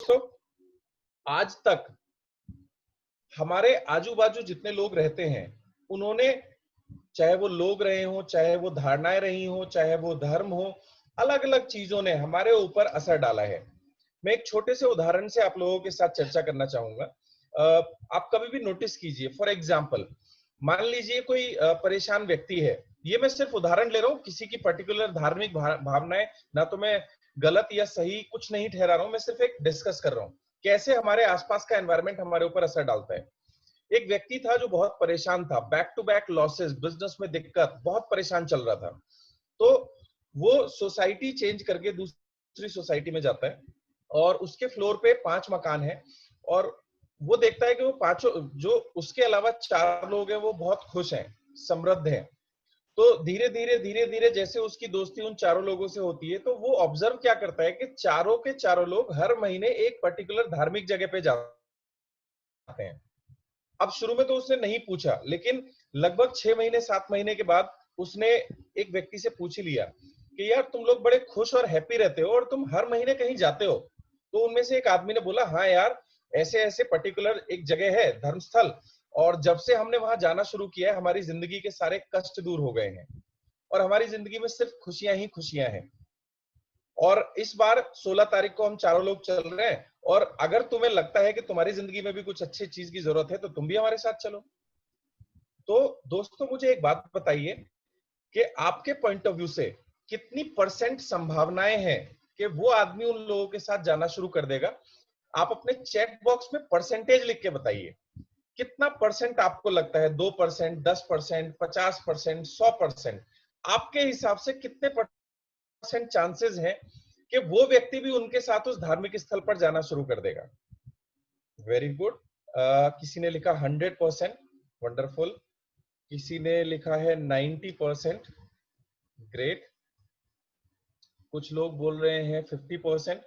दोस्तों, आज तक हमारे आजू बाजू जितने लोग रहते हैं, उन्होंने, चाहे वो लोग रहे हों, चाहे वो धारणाएं रही हों, चाहे वो धर्म हो, अलग अलग चीजों ने हमारे ऊपर असर डाला है। मैं एक छोटे से उदाहरण से आप लोगों के साथ चर्चा करना चाहूंगा। आप कभी भी नोटिस कीजिए, फॉर एग्जाम्पल, मान लीजिए कोई परेशान व्यक्ति है। ये मैं सिर्फ उदाहरण ले रहा हूँ, किसी की पर्टिकुलर धार्मिक भावनाएं, ना तो मैं गलत या सही कुछ नहीं ठहरा रहा हूँ, मैं सिर्फ एक डिस्कस कर रहा हूँ कैसे हमारे आसपास का एनवायरनमेंट हमारे ऊपर असर डालता है। एक व्यक्ति था जो बहुत परेशान था, back to back losses, business में दिक्कत, बहुत परेशान चल रहा था। तो वो सोसाइटी चेंज करके दूसरी सोसाइटी में जाता है और उसके फ्लोर पे 5 मकान है और वो देखता है कि वो पांचों, जो उसके अलावा 4 लोग हैं, वो बहुत खुश हैं, समृद्ध हैं। तो धीरे धीरे जैसे उसकी दोस्ती उन चारों लोगों से होती है, तो वो ऑब्जर्व क्या करता है कि चारों के चारों लोग हर महीने एक पर्टिकुलर धार्मिक जगह पे जाते हैं। अब शुरू में तो उसने नहीं पूछा, लेकिन लगभग 6 महीने 7 महीने के बाद उसने एक व्यक्ति से पूछ लिया कि यार, तुम लोग बड़े खुश और हैप्पी रहते हो और तुम हर महीने कहीं जाते हो। तो उनमें से एक आदमी ने बोला, हाँ यार, ऐसे ऐसे पर्टिकुलर एक जगह है, धर्मस्थल, और जब से हमने वहां जाना शुरू किया है, हमारी जिंदगी के सारे कष्ट दूर हो गए हैं और हमारी जिंदगी में सिर्फ खुशियां ही खुशियां हैं। और इस बार 16 तारीख को हम चारों लोग चल रहे हैं, और अगर तुम्हें लगता है कि तुम्हारी जिंदगी में भी कुछ अच्छी चीज की जरूरत है, तो तुम भी हमारे साथ चलो। तो दोस्तों, मुझे एक बात बताइए कि आपके पॉइंट ऑफ व्यू से कितनी परसेंट संभावनाएं हैं कि वो आदमी उन लोगों के साथ जाना शुरू कर देगा। आप अपने चैट बॉक्स में परसेंटेज लिख के बताइए, कितना परसेंट आपको लगता है? 2%, 10%, 50%, 100%? आपके हिसाब से कितने परसेंट चांसेस हैं कि वो व्यक्ति भी उनके साथ उस धार्मिक स्थल पर जाना शुरू कर देगा? Very good. किसी ने लिखा 100%, वंडरफुल। किसी ने लिखा है 90%, ग्रेट। कुछ लोग बोल रहे हैं 50%,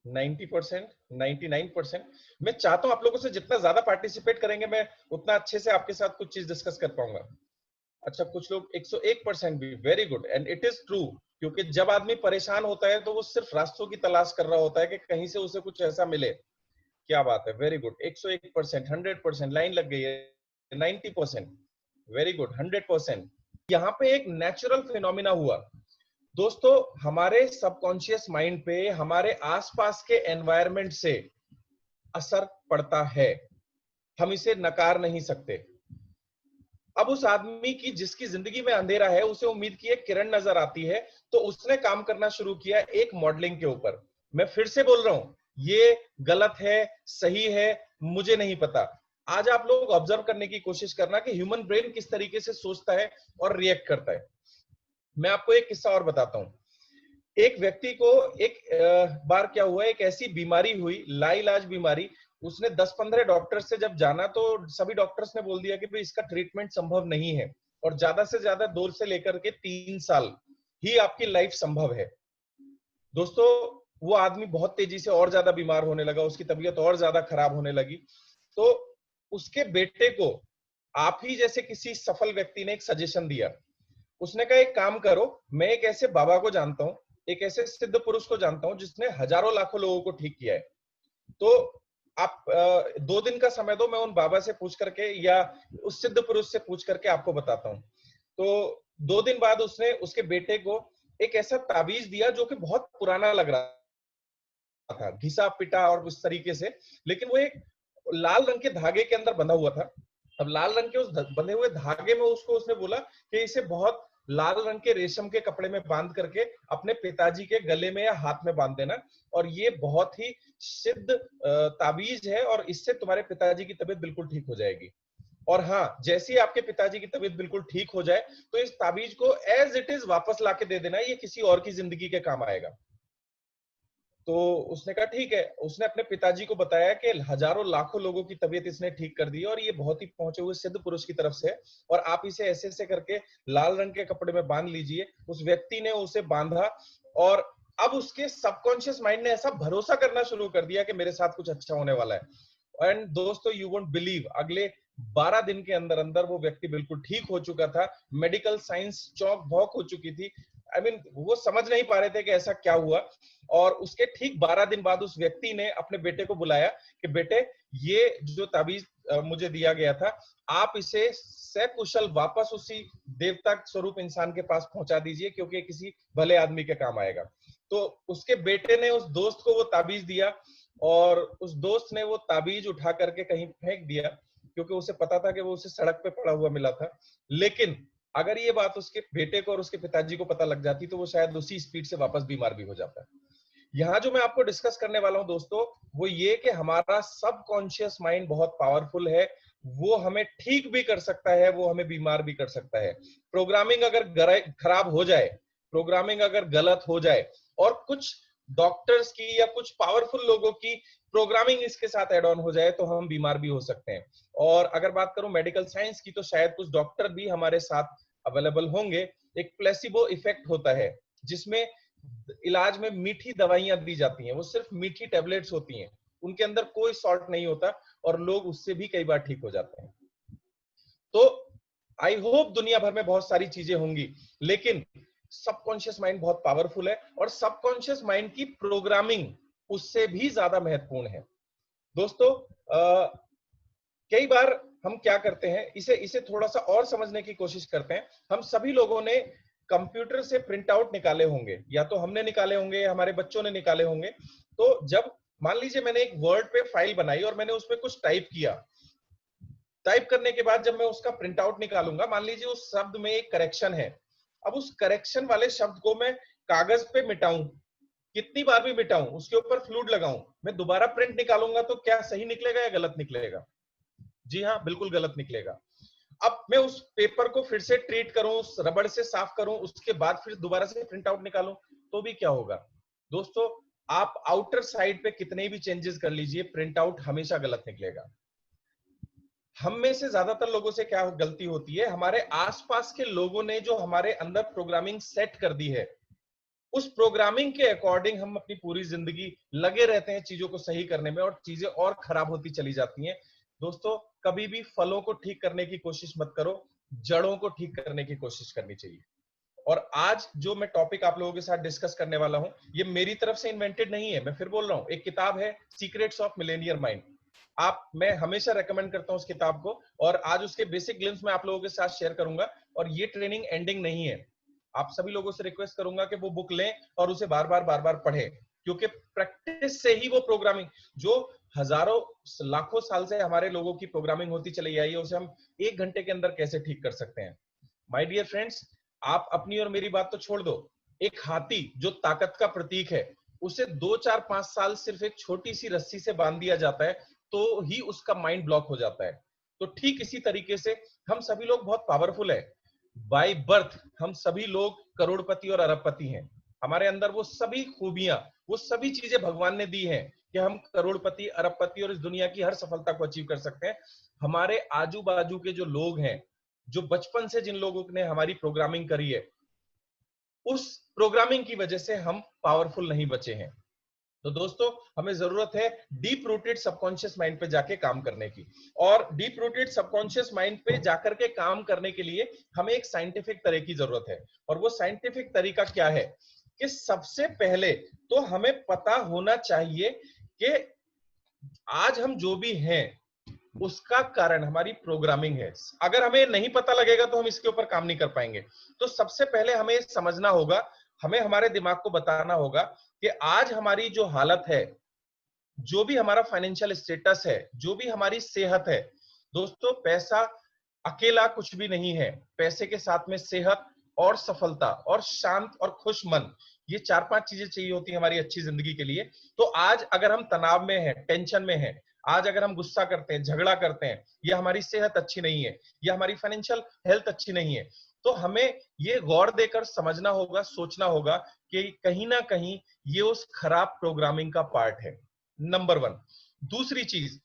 90%, 99%। मैं चाहता हूं आप लोगों से जितना ज्यादा पार्टिसिपेट करेंगे, मैं उतना अच्छे से आपके साथ कुछ चीज डिस्कस कर पाऊंगा। अच्छा, कुछ लोग 101% भी, very good, and it is true. क्योंकि जब आदमी परेशान होता है तो वो सिर्फ रास्तों की तलाश कर रहा होता है कि कहीं से उसे कुछ ऐसा मिले। क्या बात है, वेरी गुड। 101%, 100%, लाइन लग गई है। 90%, वेरी गुड, 100%। यहाँ पे एक नेचुरल फिनोमिना हुआ दोस्तों। हमारे सबकॉन्शियस माइंड पे हमारे आसपास के एनवायरनमेंट से असर पड़ता है, हम इसे नकार नहीं सकते। अब उस आदमी की जिसकी जिंदगी में अंधेरा है, उसे उम्मीद की एक किरण नजर आती है, तो उसने काम करना शुरू किया एक मॉडलिंग के ऊपर। मैं फिर से बोल रहा हूं, ये गलत है, सही है, मुझे नहीं पता। आज आप लोग ऑब्जर्व करने की कोशिश करना कि ह्यूमन ब्रेन किस तरीके से सोचता है और रिएक्ट करता है। मैं आपको एक किस्सा और बताता हूं। एक व्यक्ति को एक बार क्या हुआ, एक ऐसी बीमारी हुई, लाइलाज बीमारी। उसने 10-15 डॉक्टर से जब जाना, तो सभी डॉक्टर्स ने बोल दिया कि भाई इसका ट्रीटमेंट संभव नहीं है, और ज्यादा से ज्यादा 2 से लेकर के 3 साल ही आपकी लाइफ संभव है। दोस्तों, वो आदमी बहुत तेजी से और ज्यादा बीमार होने लगा, उसकी तबीयत और ज्यादा खराब होने लगी। तो उसके बेटे को आप ही जैसे किसी सफल व्यक्ति ने एक सजेशन दिया। उसने कहा, एक काम करो, मैं एक ऐसे बाबा को जानता हूं, एक ऐसे सिद्ध पुरुष को जानता हूं जिसने हजारों लाखों लोगों को ठीक किया है। तो आप 2 दिन का समय दो, मैं उन बाबा से पूछ करके या उस सिद्ध पुरुष से पूछ करके आपको बताता हूं। तो 2 दिन बाद उसने उसके बेटे को एक ऐसा ताबीज दिया जो कि बहुत पुराना लग रहा था, घिसा पिटा और उस तरीके से, लेकिन वो एक लाल रंग के धागे के अंदर बंधा हुआ था। अब लाल रंग के उस बंधे हुए धागे में उसको उसने बोला कि इसे बहुत लाल रंग के रेशम के कपड़े में बांध करके अपने पिताजी के गले में या हाथ में बांध देना, और ये बहुत ही सिद्ध ताबीज है, और इससे तुम्हारे पिताजी की तबीयत बिल्कुल ठीक हो जाएगी। और हाँ, जैसे ही आपके पिताजी की तबीयत बिल्कुल ठीक हो जाए, तो इस ताबीज को एज इट इज वापस लाके दे देना, ये किसी और की जिंदगी के काम आएगा। तो उसने कहा ठीक है। उसने अपने पिताजी को बताया कि हजारों लाखों लोगों की तबीयत इसने ठीक कर दी, और ये बहुत ही पहुंचे हुए सिद्ध पुरुष की तरफ से है, और आप इसे ऐसे ऐसे करके लाल रंग के कपड़े में बांध लीजिए। उस व्यक्ति ने उसे बांधा, और अब उसके सबकॉन्शियस माइंड ने ऐसा भरोसा करना शुरू कर दिया कि मेरे साथ कुछ अच्छा होने वाला है। एंड दोस्तों, यू वोंट बिलीव, अगले 12 दिन के अंदर अंदर वो व्यक्ति बिल्कुल ठीक हो चुका था। मेडिकल साइंस चौक भौक हो चुकी थी। I mean, वो समझ नहीं पा रहे थे कि ऐसा क्या हुआ। और उसके ठीक 12 दिन बाद उस व्यक्ति ने अपने बेटे को बुलाया कि बेटे, ये जो ताबीज मुझे दिया गया था, आप इसे सकुशल वापस उसी देवता स्वरूप इंसान के पास पहुंचा दीजिए, क्योंकि किसी भले आदमी के काम आएगा। तो उसके बेटे ने उस दोस्त को वो ताबीज दिया, और उस दोस्त ने वो ताबीज उठा करके कहीं फेंक दिया, क्योंकि उसे पता था कि वो उसे सड़क पे पड़ा हुआ मिला था। लेकिन अगर ये बात उसके बेटे को और उसके पिताजी को पता लग जाती, तो वो शायद उसी स्पीड से वापस बीमार भी हो जाता है। यहाँ जो मैं आपको डिस्कस करने वाला हूं दोस्तों, वो ये कि हमारा सबकॉन्शियस माइंड बहुत पावरफुल है। वो हमें ठीक भी कर सकता है, वो हमें बीमार भी कर सकता है। प्रोग्रामिंग अगर खराब हो जाए, प्रोग्रामिंग अगर गलत हो जाए, और कुछ डॉक्टर्स की या कुछ पावरफुल लोगों की प्रोग्रामिंग इसके साथ एड ऑन हो जाए, तो हम बीमार भी हो सकते हैं। और अगर बात करूं मेडिकल साइंस की, तो शायद कुछ डॉक्टर भी हमारे साथ अवेलेबल होंगे। एक प्लेसिबो इफेक्ट होता है, जिसमें इलाज में मीठी दवाइयां दी जाती हैं, वो सिर्फ मीठी टेबलेट्स होती हैं, उनके अंदर कोई सॉल्ट नहीं होता, और लोग उससे भी कई बार ठीक हो जाते हैं। तो आई होप दुनिया भर में बहुत सारी चीजें होंगी, लेकिन सबकॉन्शियस माइंड बहुत पावरफुल है, और सबकॉन्शियस माइंड की प्रोग्रामिंग उससे भी ज्यादा महत्वपूर्ण है। दोस्तों, कई बार हम क्या करते हैं, इसे इसे थोड़ा सा और समझने की कोशिश करते हैं। हम सभी लोगों ने कंप्यूटर से प्रिंट आउट निकाले होंगे, या तो हमने निकाले होंगे या हमारे बच्चों ने निकाले होंगे। तो जब मान लीजिए मैंने एक वर्ड पे फाइल बनाई और मैंने उसमें कुछ टाइप किया, टाइप करने के बाद जब मैं उसका प्रिंट आउट निकालूंगा, मान लीजिए उस शब्द में एक करेक्शन है। अब उस करेक्शन वाले शब्द को मैं कागज पे मिटाऊं, कितनी बार भी मिटाऊं, उसके ऊपर फ्लूड लगाऊं, मैं दोबारा प्रिंट निकालूंगा, तो क्या सही निकलेगा या गलत निकलेगा? जी हाँ, बिल्कुल गलत निकलेगा। अब मैं उस पेपर को फिर से ट्रीट करूं, उस रबड़ से साफ करूं, उसके बाद फिर दोबारा से प्रिंट आउट निकालूं, तो भी क्या होगा? दोस्तों, आप आउटर साइड पे कितने भी चेंजेस कर लीजिए, प्रिंट आउट हमेशा गलत निकलेगा। हम में से ज्यादातर लोगों से क्या गलती होती है, हमारे आसपास के लोगों ने जो हमारे अंदर प्रोग्रामिंग सेट कर दी है, उस प्रोग्रामिंग के अकॉर्डिंग हम अपनी पूरी जिंदगी लगे रहते हैं चीजों को सही करने में, और चीजें और खराब होती चली जाती हैं। दोस्तों, कभी भी फलों को ठीक करने की कोशिश मत करो, जड़ों को ठीक करने की कोशिश करनी चाहिए। और आज जो मैं टॉपिक आप लोगों के साथ डिस्कस करने वाला हूं, ये मेरी तरफ से इन्वेंटेड नहीं है, मैं फिर बोल रहा हूं। एक किताब है, सीक्रेट्स ऑफ मिलेनियर माइंड। मैं हमेशा रेकमेंड करता हूं उस किताब को, और आज उसके बेसिक ग्लिम्स मैं आप लोगों के साथ शेयर करूंगा। और ये ट्रेनिंग एंडिंग नहीं है, आप सभी लोगों से रिक्वेस्ट करूंगा कि वो बुक लें और उसे बार बार पढ़ें, क्योंकि प्रैक्टिस से ही वो प्रोग्रामिंग, जो हजारों लाखों साल से हमारे लोगों की प्रोग्रामिंग होती चली आई है, उसे हम 1 घंटे के अंदर कैसे ठीक कर सकते हैं। माय डियर फ्रेंड्स, आप अपनी और मेरी बात तो छोड़ दो, एक हाथी जो ताकत का प्रतीक है, उसे 2 4 5 साल सिर्फ एक छोटी सी रस्सी से बांध दिया जाता है, तो ही उसका माइंड ब्लॉक हो जाता है। तो ठीक इसी तरीके से हम सभी लोग बहुत पावरफुल है। बाय बर्थ हम सभी लोग करोड़पति और अरबपति हैं। हमारे अंदर वो सभी खूबियां, वो सभी चीजें भगवान ने दी हैं कि हम करोड़पति, अरबपति और इस दुनिया की हर सफलता को अचीव कर सकते हैं। हमारे आजू बाजू के जो लोग हैं, जो बचपन से जिन लोगों ने हमारी प्रोग्रामिंग करी है, उस प्रोग्रामिंग की वजह से हम पावरफुल नहीं बचे हैं। तो दोस्तों, हमें जरूरत है डीप रूटेड सबकॉन्शियस माइंड पे जाके काम करने की। और डीप रूटेड सबकॉन्शियस माइंड पे जाकर के काम करने के लिए हमें एक साइंटिफिक तरह की जरूरत है। और वो साइंटिफिक तरीका क्या है कि सबसे पहले तो हमें पता होना चाहिए कि आज हम जो भी हैं, उसका कारण हमारी प्रोग्रामिंग है। अगर हमें नहीं पता लगेगा तो हम इसके ऊपर काम नहीं कर पाएंगे। तो सबसे पहले हमें समझना होगा, हमें हमारे दिमाग को बताना होगा कि आज हमारी जो हालत है, जो भी हमारा फाइनेंशियल स्टेटस है, जो भी हमारी सेहत है, दोस्तों पैसा अकेला कुछ भी नहीं है। पैसे के साथ में सेहत और सफलता और शांत और खुश मन, ये 4 5 चीजें चाहिए होती है हमारी अच्छी जिंदगी के लिए। तो आज अगर हम तनाव में हैं, टेंशन में हैं, आज अगर हम गुस्सा करते हैं, झगड़ा करते हैं, या हमारी सेहत अच्छी नहीं है, या हमारी फाइनेंशियल हेल्थ अच्छी नहीं है, तो हमें ये गौर देकर समझना होगा, सोचना होगा कि कहीं ना कहीं ये उस खराब प्रोग्रामिंग का पार्ट है। नंबर 1। दूसरी चीज,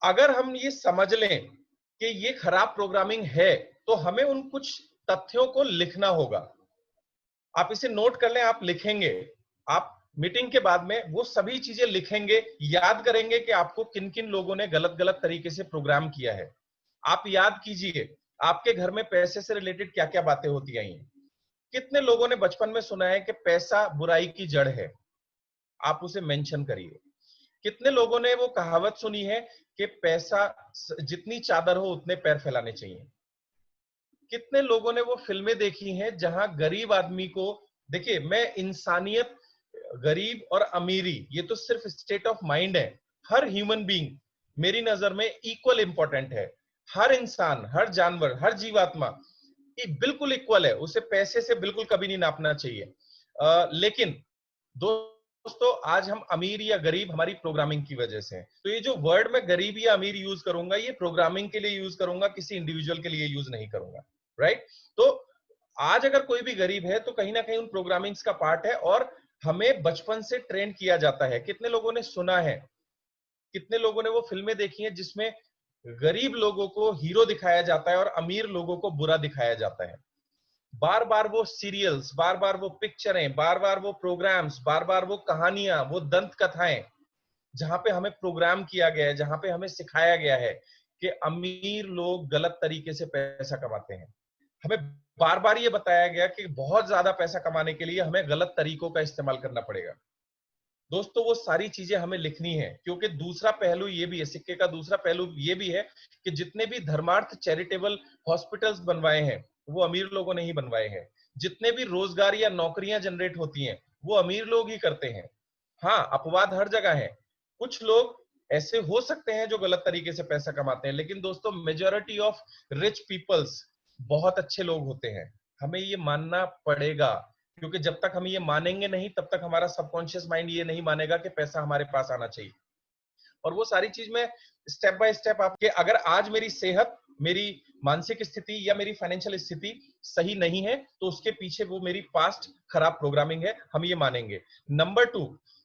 अगर हम ये समझ लें कि ये खराब प्रोग्रामिंग है, तो हमें उन कुछ तथ्यों को लिखना होगा। आप इसे नोट कर लें, आप लिखेंगे, आप मीटिंग के बाद में वो सभी चीजें लिखेंगे, याद करेंगे कि आपको किन किन लोगों ने गलत गलत तरीके से प्रोग्राम किया है। आप याद कीजिए, आपके घर में पैसे से रिलेटेड क्या क्या बातें होती आई हैं। कितने लोगों ने बचपन में सुना है कि पैसा बुराई की जड़ है? आप उसे मेंशन करिए। कितने लोगों ने वो कहावत सुनी है कि पैसा, जितनी चादर हो उतने पैर फैलाने चाहिए? कितने लोगों ने वो फिल्में देखी हैं जहां गरीब आदमी को, देखिए मैं इंसानियत, गरीब और अमीरी ये तो सिर्फ स्टेट ऑफ माइंड है। हर ह्यूमन बीइंग मेरी नजर में इक्वल इंपॉर्टेंट है। हर इंसान, हर जानवर, हर जीवात्मा ये बिल्कुल इक्वल है, उसे पैसे से बिल्कुल कभी नहीं नापना चाहिए। लेकिन दोस्तों आज हम अमीर या गरीब हमारी प्रोग्रामिंग की वजह से हैं। तो ये जो वर्ड मैं गरीब या अमीर यूज करूंगा, ये प्रोग्रामिंग के लिए यूज करूंगा, किसी इंडिविजुअल के लिए यूज नहीं करूंगा। राइट? तो आज अगर कोई भी गरीब है तो कहीं ना कहीं उन प्रोग्रामिंग्स का पार्ट है, और हमें बचपन से ट्रेन किया जाता है। कितने लोगों ने सुना है, कितने लोगों ने वो फिल्में देखी हैं जिसमें गरीब लोगों को हीरो दिखाया जाता है और अमीर लोगों को बुरा दिखाया जाता है। बार बार वो सीरियल्स, बार बार वो पिक्चरें, बार बार वो प्रोग्राम्स, बार बार वो कहानियां, वो दंत कथाएं, जहां पे हमें प्रोग्राम किया गया है, जहां पे हमें सिखाया गया है कि अमीर लोग गलत तरीके से पैसा कमाते हैं। हमें बार बार ये बताया गया कि बहुत ज्यादा पैसा कमाने के लिए हमें गलत तरीकों का इस्तेमाल करना पड़ेगा। दोस्तों वो सारी चीजें हमें लिखनी है, क्योंकि दूसरा पहलू ये भी है, सिक्के का दूसरा पहलू ये भी है कि जितने भी धर्मार्थ चैरिटेबल हॉस्पिटल्स बनवाए हैं वो अमीर लोगों ने ही बनवाए हैं। जितने भी रोजगार या नौकरियां जनरेट होती हैं वो अमीर लोग ही करते हैं। हाँ, अपवाद हर जगह है, कुछ लोग ऐसे हो सकते हैं जो गलत तरीके से पैसा कमाते हैं, लेकिन दोस्तों मेजॉरिटी ऑफ रिच पीपल्स बहुत अच्छे लोग होते हैं। हमें ये मानना पड़ेगा, क्योंकि जब तक हम ये मानेंगे नहीं तब तक हमारा सबकॉन्शियस माइंड ये नहीं मानेगा कि पैसा हमारे पास आना चाहिए। और वो सारी चीज में स्टेप बाय स्टेप आपके, अगर आज मेरी सेहत, मेरी मानसिक स्थिति या मेरी फाइनेंशियल स्थिति सही नहीं है तो उसके पीछे वो मेरी पास्ट खराब प्रोग्रामिंग है, हम ये मानेंगे। नंबर 2,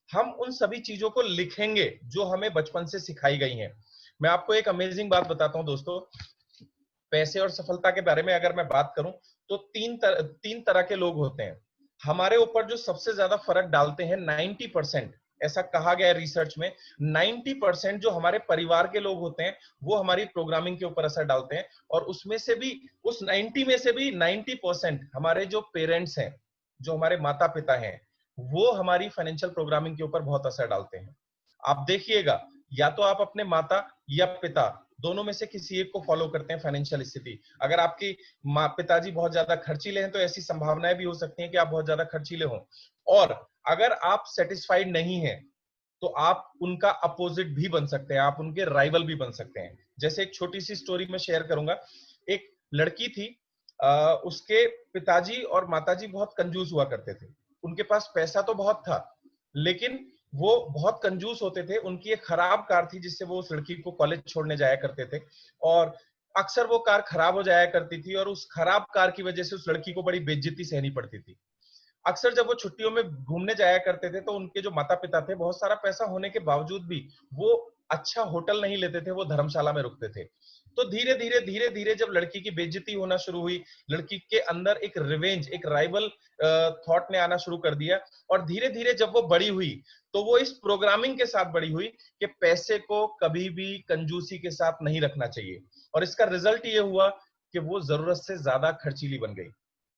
हम उन सभी चीजों को लिखेंगे जो हमें बचपन से सिखाई गई हैं। मैं आपको एक अमेजिंग बात बताता हूं दोस्तों, पैसे और सफलता के बारे में अगर मैं बात करूं तो तीन तरह के लोग होते हैं। हमारे ऊपर जो सबसे ज्यादा फर्क डालते हैं 90%, ऐसा कहा गया है रिसर्च में, 90% जो हमारे परिवार के लोग होते हैं वो हमारी प्रोग्रामिंग के ऊपर असर डालते हैं। और उसमें से भी, उस 90 में से भी 90% हमारे जो पेरेंट्स हैं, जो हमारे माता पिता हैं, वो हमारी फाइनेंशियल प्रोग्रामिंग के ऊपर बहुत असर डालते हैं। आप देखिएगा, या तो आप अपने माता या पिता दोनों में से किसी एक को फॉलो करते हैं फाइनेंशियल स्थिति। अगर आपकी माँ पिताजी बहुत ज्यादा खर्चीले हैं तो ऐसी संभावनाएं भी हो सकती हैं कि आप बहुत ज्यादा खर्चीले हों। और अगर आप सेटिस्फाइड नहीं हैं तो आप उनका अपोजिट भी बन सकते हैं, आप उनके राइवल भी बन सकते हैं। जैसे एक छोटी सी स्टोरी में शेयर करूंगा। एक लड़की थी, उसके पिताजी और माताजी बहुत कंजूस हुआ करते थे। उनके पास पैसा तो बहुत था लेकिन वो बहुत कंजूस होते थे। उनकी एक खराब कार थी जिससे वो उस लड़की को कॉलेज छोड़ने जाया करते थे, और अक्सर वो कार खराब हो जाया करती थी और उस खराब कार की वजह से उस लड़की को बड़ी बेइज्जती सहनी पड़ती थी। अक्सर जब वो छुट्टियों में घूमने जाया करते थे तो उनके जो माता पिता थे, बहुत सारा पैसा होने के बावजूद भी वो अच्छा होटल नहीं लेते थे, वो धर्मशाला में रुकते थे। तो धीरे धीरे धीरे जब लड़की की बेइज्जती होना शुरू हुई, लड़की के अंदर एक रिवेंज, एक राइवल थॉट ने आना शुरू कर दिया। और धीरे धीरे जब वो बड़ी हुई तो वो इस प्रोग्रामिंग के साथ बड़ी हुई कि पैसे को कभी भी कंजूसी के साथ नहीं रखना चाहिए। और इसका रिजल्ट ये हुआ कि वो जरूरत से ज्यादा खर्चीली बन गई।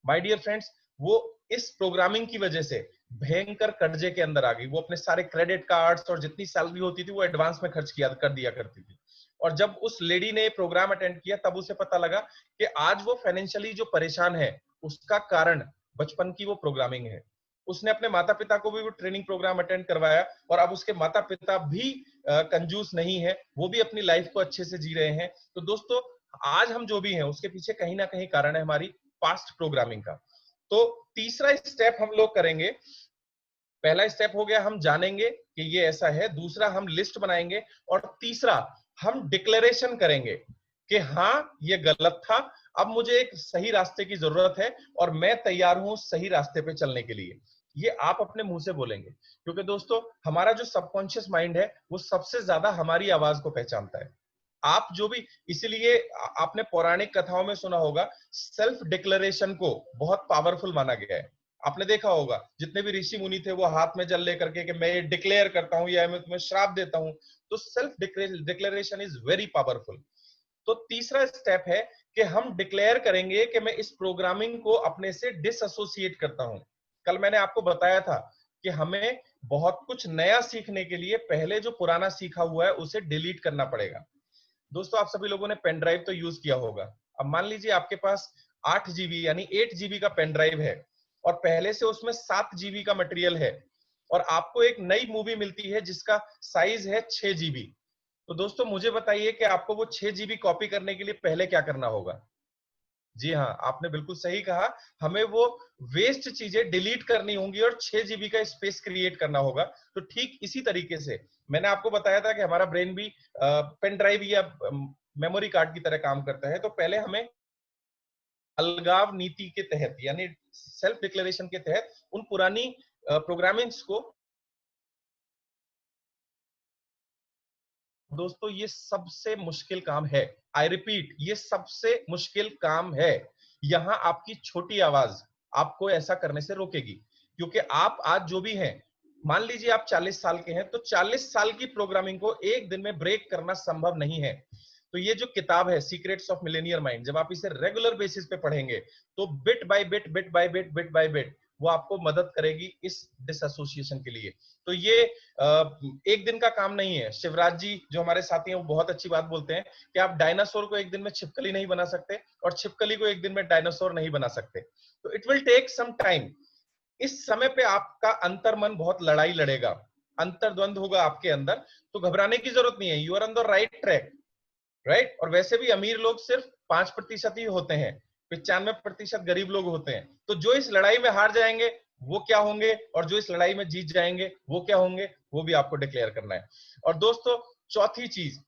माय डियर फ्रेंड्स, वो इस प्रोग्रामिंग की वजह से भयंकर कर्जे के अंदर आ गई। वो अपने सारे क्रेडिट कार्ड्स और जितनी सैलरी होती थी वो एडवांस में खर्च किया कर दिया करती थी। और जब उस लेडी ने प्रोग्राम अटेंड किया तब उसे पता लगा कि आज वो फाइनेंशियली जो परेशान है उसका कारण बचपन की वो प्रोग्रामिंग है। उसने अपने माता पिता को भी वो ट्रेनिंग प्रोग्राम अटेंड करवाया और अब उसके माता पिता भी कंजूस नहीं है, वो भी अपनी लाइफ को अच्छे से जी रहे हैं। तो दोस्तों आज हम जो भी हैं उसके पीछे कहीं ना कहीं कारण है हमारी पास्ट प्रोग्रामिंग का। तो तीसरा स्टेप हम लोग करेंगे। पहला स्टेप हो गया, हम जानेंगे कि ये ऐसा है। दूसरा, हम लिस्ट बनाएंगे। और तीसरा, हम डिक्लेरेशन करेंगे कि हाँ ये गलत था, अब मुझे एक सही रास्ते की जरूरत है और मैं तैयार हूं सही रास्ते पे चलने के लिए। ये आप अपने मुंह से बोलेंगे, क्योंकि दोस्तों हमारा जो सबकॉन्शियस माइंड है वो सबसे ज्यादा हमारी आवाज को पहचानता है। आप जो भी, इसलिए आपने पौराणिक कथाओं में सुना होगा, सेल्फ डिक्लेरेशन को बहुत पावरफुल माना गया है। आपने देखा होगा जितने भी ऋषि मुनि थे वो हाथ में जल लेकर के कि मैं ये डिक्लेयर करता हूं या मैं तुम्हें श्राप देता हूं। तो self declaration is very powerful. तो तीसरा स्टेप है कि हम डिक्लेयर करेंगे कि मैं इस प्रोग्रामिंग को अपने से डिसएसोसिएट करता हूं। कल मैंने आपको बताया था कि हमें बहुत कुछ नया सीखने के लिए पहले जो पुराना सीखा हुआ है उसे डिलीट करना पड़ेगा। दोस्तों, आप सभी लोगों ने पेन ड्राइव तो यूज किया होगा। अब मान लीजिए आपके पास 8 GB यानी 8 GB का पेन ड्राइव है और पहले से उसमें 7 GB का मटेरियल है और आपको एक नई मूवी मिलती है जिसका साइज है 6 GB। तो दोस्तों मुझे बताइए कि आपको वो 6 GB कॉपी करने के लिए पहले क्या करना होगा? जी हाँ, आपने बिल्कुल सही कहा। हमें वो वेस्ट चीजें डिलीट करनी होंगी और 6 GB का स्पेस क्रिएट करना होगा। तो ठीक इसी तरीके से मैंने आपको बताया था कि हमारा ब्रेन भी पेन ड्राइव या मेमोरी कार्ड की तरह काम करता है। तो पहले हमें अलगाव नीति के तहत यानी सेल्फ डिक्लेरेशन के तहत उन पुरानी प्रोग्रामिंग्स को, दोस्तों ये सबसे मुश्किल काम है। आई रिपीट, ये सबसे मुश्किल काम है। यहां आपकी छोटी आवाज आपको ऐसा करने से रोकेगी, क्योंकि आप आज जो भी हैं, मान लीजिए आप 40 साल के हैं, तो 40 साल की प्रोग्रामिंग को एक दिन में ब्रेक करना संभव नहीं है। तो ये जो किताब है सीक्रेट्स ऑफ मिलेनियर माइंड, जब आप इसे रेगुलर बेसिस पे पढ़ेंगे तो bit by bit, bit by bit, bit by bit वो आपको मदद करेगी इस डिसएसोसिएशन के लिए। तो ये एक दिन का काम नहीं है। शिवराज जी जो हमारे साथी हैं वो बहुत अच्छी बात बोलते हैं कि आप डायनासोर को एक दिन में छिपकली नहीं बना सकते और छिपकली को एक दिन में डायनासोर नहीं बना सकते। तो it will take some time. इस समय पे आपका अंतर्मन बहुत लड़ाई लड़ेगा, अंतर्द्वंद होगा आपके अंदर। तो घबराने की जरूरत नहीं है, you are on the right track, right. और वैसे भी अमीर लोग सिर्फ 5% ही होते हैं, 95% गरीब लोग होते हैं। तो जो इस लड़ाई में हार जाएंगे वो क्या होंगे और जो इस लड़ाई में जीत जाएंगे वो क्या होंगे, वो भी आपको डिक्लेयर करना है। और दोस्तों चौथी चीज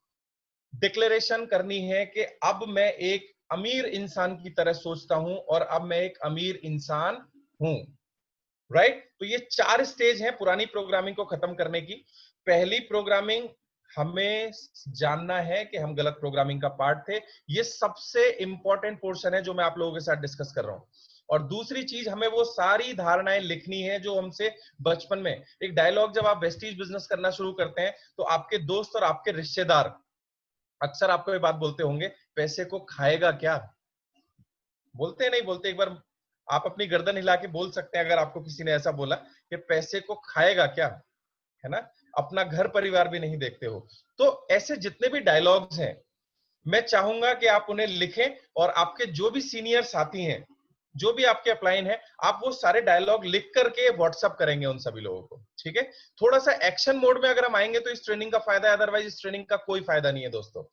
डिक्लेरेशन करनी है कि अब मैं एक अमीर इंसान की तरह सोचता हूं और अब मैं एक अमीर इंसान हूं, राइट। तो ये 4 स्टेज हैं पुरानी प्रोग्रामिंग को खत्म करने की। पहली प्रोग्रामिंग, हमें जानना है कि हम गलत प्रोग्रामिंग का पार्ट थे। ये सबसे इंपॉर्टेंट पोर्शन है जो मैं आप लोगों के साथ डिस्कस कर रहा हूं। और दूसरी चीज, हमें वो सारी धारणाएं लिखनी है जो हमसे बचपन में, एक डायलॉग जब आप वेस्टीज बिजनेस करना शुरू करते हैं तो आपके दोस्त और आपके रिश्तेदार अक्सर आपको ये बात बोलते होंगे, पैसे को खाएगा क्या? बोलते हैं नहीं बोलते? एक बार आप अपनी गर्दन हिला के बोल सकते हैं अगर आपको किसी ने ऐसा बोला कि पैसे को खाएगा क्या, है ना। अपना घर परिवार भी नहीं देखते हो। तो ऐसे जितने भी डायलॉग्स हैं मैं चाहूंगा कि आप उन्हें लिखें और आपके जो भी सीनियर साथी हैं, जो भी आपके अपलाइन है, आप वो सारे डायलॉग लिख करके व्हाट्सअप करेंगे उन सभी लोगों को, ठीक है। थोड़ा सा एक्शन मोड में अगर हम आएंगे तो इस ट्रेनिंग का फायदा है, अदरवाइज इस ट्रेनिंग का कोई फायदा नहीं है दोस्तों।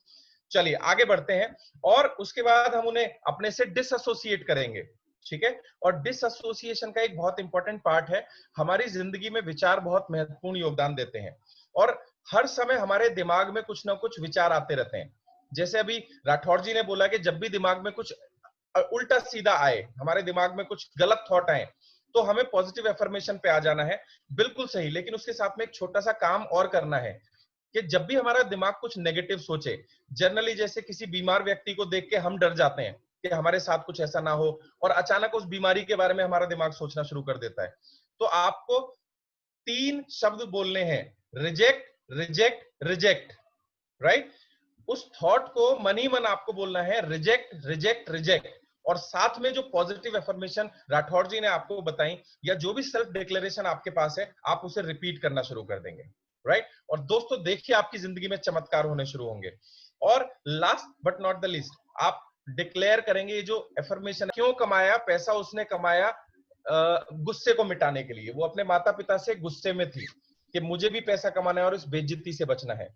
चलिए आगे बढ़ते हैं और उसके बाद हम उन्हें अपने से डिसएसोसिएट करेंगे, ठीक है। और डिसएसोसिएशन का एक बहुत इंपॉर्टेंट पार्ट है, हमारी जिंदगी में विचार बहुत महत्वपूर्ण योगदान देते हैं और हर समय हमारे दिमाग में कुछ ना कुछ विचार आते रहते हैं। जैसे अभी राठौर जी ने बोला कि जब भी दिमाग में कुछ उल्टा सीधा आए, हमारे दिमाग में कुछ गलत थॉट आए, तो हमें पॉजिटिव एफर्मेशन पे आ जाना है। बिल्कुल सही, लेकिन उसके साथ में एक छोटा सा काम और करना है कि जब भी हमारा दिमाग कुछ नेगेटिव सोचे, जनरली जैसे किसी बीमार व्यक्ति को देख के हम डर जाते हैं कि हमारे साथ कुछ ऐसा ना हो और अचानक उस बीमारी के बारे में हमारा दिमाग सोचना शुरू कर देता है। तो आपको 3 शब्द बोलने हैं, रिजेक्ट, रिजेक्ट, रिजेक्ट, राइट। उस थॉट को मन ही मन आपको बोलना है, रिजेक्ट, रिजेक्ट, रिजेक्ट। और साथ में जो पॉजिटिव एफर्मेशन राठौर जी ने आपको बताई या जो भी सेल्फ डिक्लेरेशन आपके पास है, आप उसे रिपीट करना शुरू कर देंगे, राइट। और दोस्तों देखिए आपकी जिंदगी में चमत्कार होने शुरू होंगे। और last but not the least, आप डिक्लेयर करेंगे ये जो एफर्मेशन, क्यों कमाया पैसा? उसने कमाया गुस्से को मिटाने के लिए। वो अपने माता पिता से गुस्से में थी कि मुझे भी पैसा कमाना है और इस बेइज्जती से बचना है।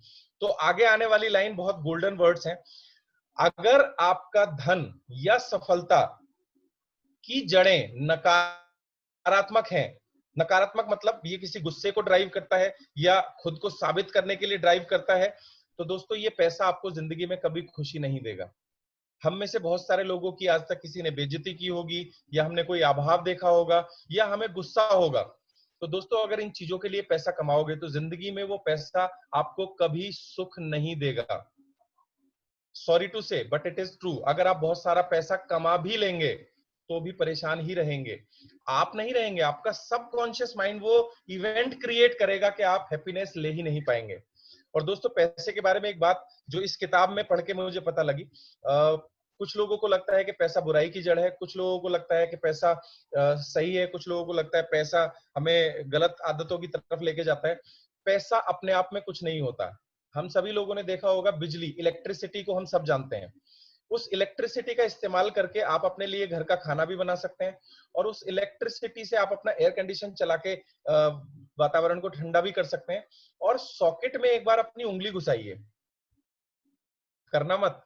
तो आगे आने वाली लाइन बहुत गोल्डन वर्ड्स हैं। अगर आपका धन या सफलता की जड़ें नकारात्मक हैं, नकारात्मक मतलब ये किसी गुस्से को ड्राइव करता है या खुद को साबित करने के लिए ड्राइव करता है, तो दोस्तों ये पैसा आपको जिंदगी में कभी खुशी नहीं देगा। हम में से बहुत सारे लोगों की आज तक किसी ने बेइज्जती की होगी या हमने कोई अभाव देखा होगा या हमें गुस्सा होगा। तो दोस्तों अगर इन चीजों के लिए पैसा कमाओगे तो जिंदगी में वो पैसा आपको कभी सुख नहीं देगा। सॉरी टू से बट इट इज ट्रू। अगर आप बहुत सारा पैसा कमा भी लेंगे तो भी परेशान ही रहेंगे। आप नहीं रहेंगे, आपका सबकॉन्शियस माइंड वो इवेंट क्रिएट करेगा कि आप हैप्पीनेस ले ही नहीं पाएंगे। और दोस्तों पैसे के बारे में एक बात जो इस किताब में पढ़ के मुझे पता लगी, कुछ लोगों को लगता है कि पैसा बुराई की जड़ है, कुछ लोगों को लगता है कि पैसा सही है, कुछ लोगों को लगता है पैसा हमें गलत आदतों की तरफ लेके जाता है। पैसा अपने आप में कुछ नहीं होता। हम सभी लोगों ने देखा होगा बिजली, इलेक्ट्रिसिटी को हम सब जानते हैं। उस इलेक्ट्रिसिटी का इस्तेमाल करके आप अपने लिए घर का खाना भी बना सकते हैं, और उस इलेक्ट्रिसिटी से आप अपना एयर कंडीशन चला के वातावरण को ठंडा भी कर सकते हैं। और सॉकेट में एक बार अपनी उंगली घुसाइए, करना मत,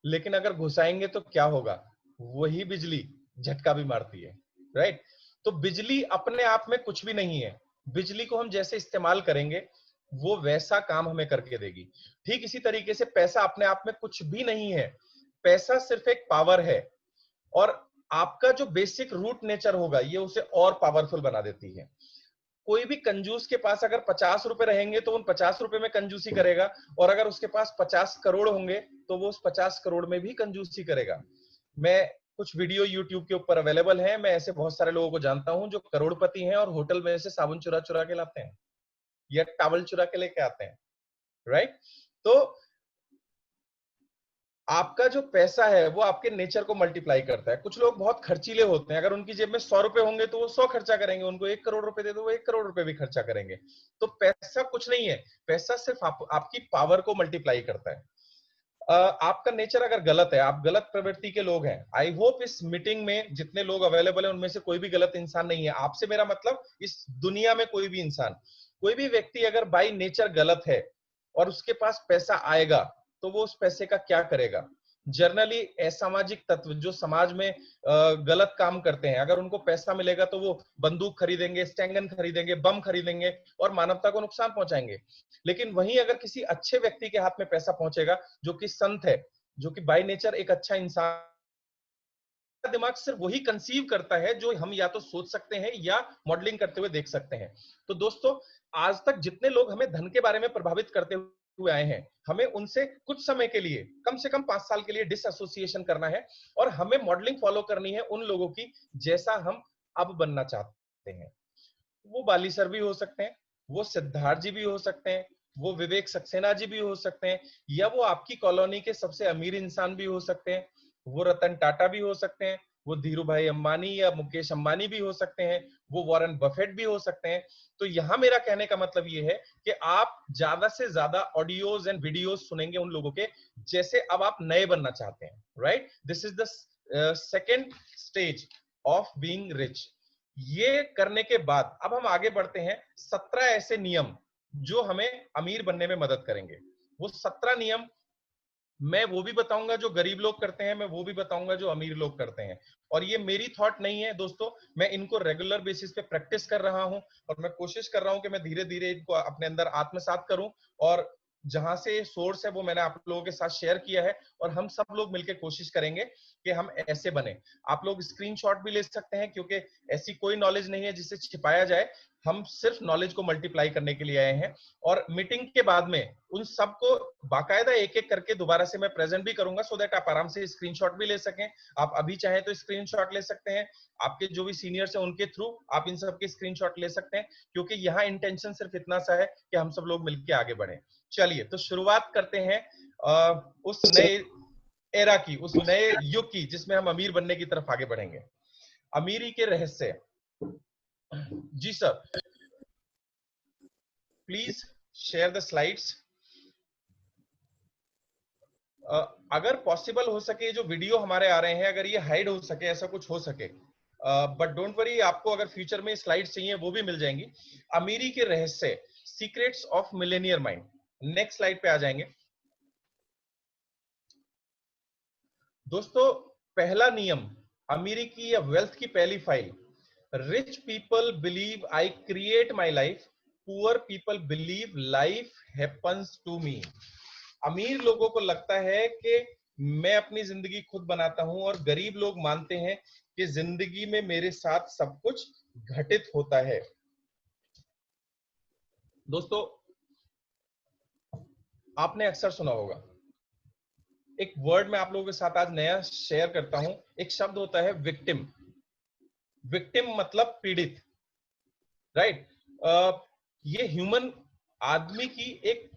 लेकिन अगर घुसाएंगे तो क्या होगा, वही बिजली झटका भी मारती है, राइट। तो बिजली अपने आप में कुछ भी नहीं है, बिजली को हम जैसे इस्तेमाल करेंगे वो वैसा काम हमें करके देगी। ठीक इसी तरीके से पैसा अपने आप में कुछ भी नहीं है, पैसा सिर्फ एक पावर है, और आपका जो बेसिक रूट नेचर होगा ये उसे और पावरफुल बना देती है। कोई भी कंजूस के पास अगर 50 रुपए रहेंगे तो उन 50 रुपए में कंजूसी करेगा, और अगर उसके पास 50 करोड़ होंगे तो वो उस 50 करोड़ में भी कंजूसी करेगा। मैं कुछ वीडियो यूट्यूब के ऊपर अवेलेबल है, मैं ऐसे बहुत सारे लोगों को जानता हूं जो करोड़पति हैं और होटल में से साबुन चुरा चुरा के लाते हैं या टॉवल चुरा के लेके आते हैं, राइट। तो आपका जो पैसा है वो आपके नेचर को मल्टीप्लाई करता है। कुछ लोग बहुत खर्चीले होते हैं, अगर उनकी जेब में 100 रुपए होंगे तो वो 100 खर्चा करेंगे, उनको 1 करोड़ रुपए दे दो वो 1 करोड़ रुपए भी खर्चा करेंगे। तो पैसा कुछ नहीं है, पैसा सिर्फ आपकी पावर को मल्टीप्लाई करता है। आपका नेचर अगर गलत है, आप गलत प्रवृत्ति के लोग हैं, आई होप इस मीटिंग में जितने लोग अवेलेबल हैं उनमें से कोई भी गलत इंसान नहीं है। आपसे मेरा मतलब इस दुनिया में कोई भी इंसान, कोई भी व्यक्ति अगर बाई नेचर गलत है और उसके पास पैसा आएगा तो वो उस पैसे का क्या करेगा। जनरली असामाजिक तत्व जो समाज में गलत काम करते हैं, अगर उनको पैसा मिलेगा तो वो बंदूक खरीदेंगे, स्टैंगन खरीदेंगे, बम खरीदेंगे और मानवता को नुकसान पहुंचाएंगे। लेकिन वहीं अगर किसी अच्छे व्यक्ति के हाथ में पैसा पहुंचेगा जो कि संत है, जो कि बाय नेचर एक अच्छा इंसान, दिमाग सिर्फ वही कंसीव करता है जो हम या तो सोच सकते हैं या मॉडलिंग करते हुए देख सकते हैं। तो दोस्तों, आज तक जितने लोग हमें धन के बारे में प्रभावित करते हुए आए हैं, हमें उनसे कुछ समय के लिए, कम से कम 5 साल के लिए डिसएसोसिएशन करना है, और हमें मॉडलिंग फॉलो करनी है उन लोगों की जैसा हम अब बनना चाहते हैं। वो बाली सर भी हो सकते हैं, वो सिद्धार्थ जी भी हो सकते हैं, वो विवेक सक्सेना जी भी हो सकते हैं, या वो आपकी कॉलोनी के सबसे अमीर इंसान भी हो सकते हैं, वो रतन टाटा भी हो सकते हैं, वो धीरू भाई अंबानी या मुकेश अंबानी भी हो सकते हैं, वो वॉरेन बफेट भी हो सकते हैं। तो यहां मेरा कहने का मतलब ये है कि आप ज्यादा से ज्यादा ऑडियोज एंड वीडियोज सुनेंगे उन लोगों के जैसे अब आप नए बनना चाहते हैं, right. This is the second stage of being rich. ये करने के बाद अब हम आगे बढ़ते हैं 17 ऐसे नियम जो हमें अमीर बनने में मदद करेंगे। वो 17 नियम मैं वो भी बताऊंगा जो गरीब लोग करते हैं, मैं वो भी बताऊंगा जो अमीर लोग करते हैं। और ये मेरी थॉट नहीं है दोस्तों, मैं इनको रेगुलर बेसिस पे प्रैक्टिस कर रहा हूं, और मैं कोशिश कर रहा हूं कि मैं धीरे धीरे इनको अपने अंदर आत्मसात करूं, और जहां से सोर्स है वो मैंने आप लोगों के साथ शेयर किया है, और हम सब लोग मिलकर कोशिश करेंगे कि हम ऐसे बने। आप लोग स्क्रीनशॉट भी ले सकते हैं, क्योंकि ऐसी कोई नॉलेज नहीं है जिसे छिपाया जाए, हम सिर्फ नॉलेज को मल्टीप्लाई करने के लिए आए हैं। और मीटिंग के बाद में उन सबको बाकायदा एक एक करके दोबारा से मैं प्रेजेंट भी करूंगा, सो दैट आप आराम से स्क्रीनशॉट भी ले सकें। आप अभी चाहें तो स्क्रीनशॉट ले सकते हैं, आपके जो भी सीनियर्स हैं उनके थ्रू आप इन सब के स्क्रीनशॉट ले सकते हैं, क्योंकि यहाँ इंटेंशन सिर्फ इतना सा है कि हम सब लोग मिलकर आगे बढ़े। चलिए तो शुरुआत करते हैं उस नए एरा की, उस नए युग की, जिसमें हम अमीर बनने की तरफ आगे बढ़ेंगे। अमीरी के रहस्य। जी sir, please share the slides. अगर पॉसिबल हो सके, जो वीडियो हमारे आ रहे हैं अगर ये हाइड हो सके, ऐसा कुछ हो सके, बट डोंट वरी, आपको अगर फ्यूचर में स्लाइड्स चाहिए वो भी मिल जाएंगी। अमीरी के रहस्य, secrets of Millionaire mind. Next slide पे आ जाएंगे दोस्तों। पहला नियम अमीरी की या वेल्थ की पहली file, rich people believe I create my life, poor people believe life happens to me. अमीर लोगों को लगता है कि मैं अपनी जिंदगी खुद बनाता हूं, और गरीब लोग मानते हैं कि जिंदगी में मेरे साथ सब कुछ घटित होता है। दोस्तों, आपने अक्सर सुना होगा, एक वर्ड मैं आप लोगों के साथ आज नया शेयर करता हूं, एक शब्द होता है विक्टिम। विक्टिम मतलब पीड़ित, राइट। ये ह्यूमन आदमी की एक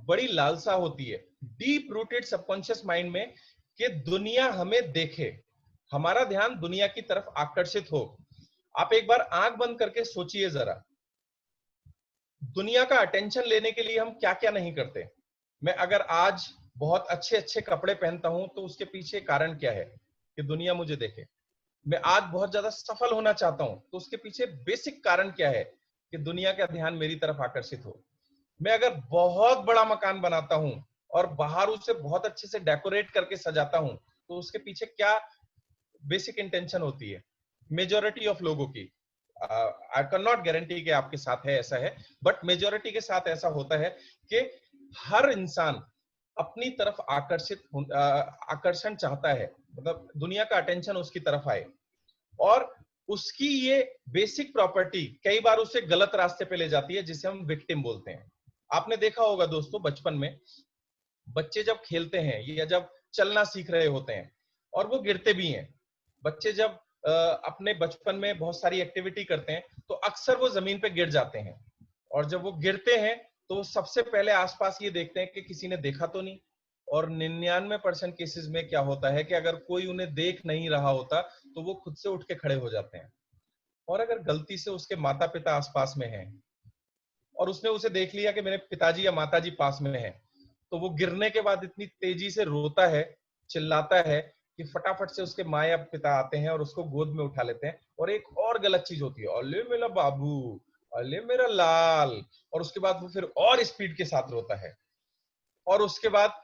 बड़ी लालसा होती है, डीप रूटेड सबकॉन्शियस माइंड में, कि दुनिया हमें देखे, हमारा ध्यान दुनिया की तरफ आकर्षित हो। आप एक बार आंख बंद करके सोचिए जरा, दुनिया का अटेंशन लेने के लिए हम क्या क्या नहीं करते। मैं अगर आज बहुत अच्छे अच्छे कपड़े पहनता हूं तो उसके पीछे कारण क्या है, कि दुनिया मुझे देखे। मैं आज बहुत ज्यादा सफल होना चाहता हूं तो उसके पीछे बेसिक कारण क्या है, कि दुनिया का ध्यान मेरी तरफ आकर्षित हो। मैं अगर बहुत बड़ा मकान बनाता हूं और बाहर उसे बहुत अच्छे से डेकोरेट करके सजाता हूं तो उसके पीछे क्या बेसिक इंटेंशन होती है। मेजोरिटी ऑफ लोगों की, आई कैन नॉट गारंटी कि आपके साथ है ऐसा है, बट मेजोरिटी के साथ ऐसा होता है कि हर इंसान अपनी तरफ आकर्षण चाहता है, मतलब दुनिया का अटेंशन उसकी तरफ आए। और उसकी ये बेसिक प्रॉपर्टी कई बार उसे गलत रास्ते पे ले जाती है, जिसे हम विक्टिम बोलते हैं। आपने देखा होगा दोस्तों, बचपन में बच्चे जब खेलते हैं या जब चलना सीख रहे होते हैं और वो गिरते भी हैं, बच्चे जब अपने बचपन में बहुत सारी एक्टिविटी करते हैं तो अक्सर वो जमीन पे गिर जाते हैं। और जब वो गिरते हैं तो सबसे पहले आसपास ये देखते हैं कि किसी ने देखा तो नहीं। और 99% केसेस में क्या होता है कि अगर कोई उन्हें देख नहीं रहा होता तो वो खुद से उठ के खड़े हो जाते हैं। और अगर गलती से उसके माता पिता आसपास में हैं और उसने उसे देख लिया कि मेरे पिताजी या माताजी पास में हैं, तो वो गिरने के बाद इतनी तेजी से रोता है, चिल्लाता है कि फटाफट से उसके माँ या पिता आते हैं और उसको गोद में उठा लेते हैं। और एक और गलत चीज होती है, अले मेरा बाबू, अले मेरा लाल। और उसके बाद वो फिर और स्पीड के साथ रोता है। और उसके बाद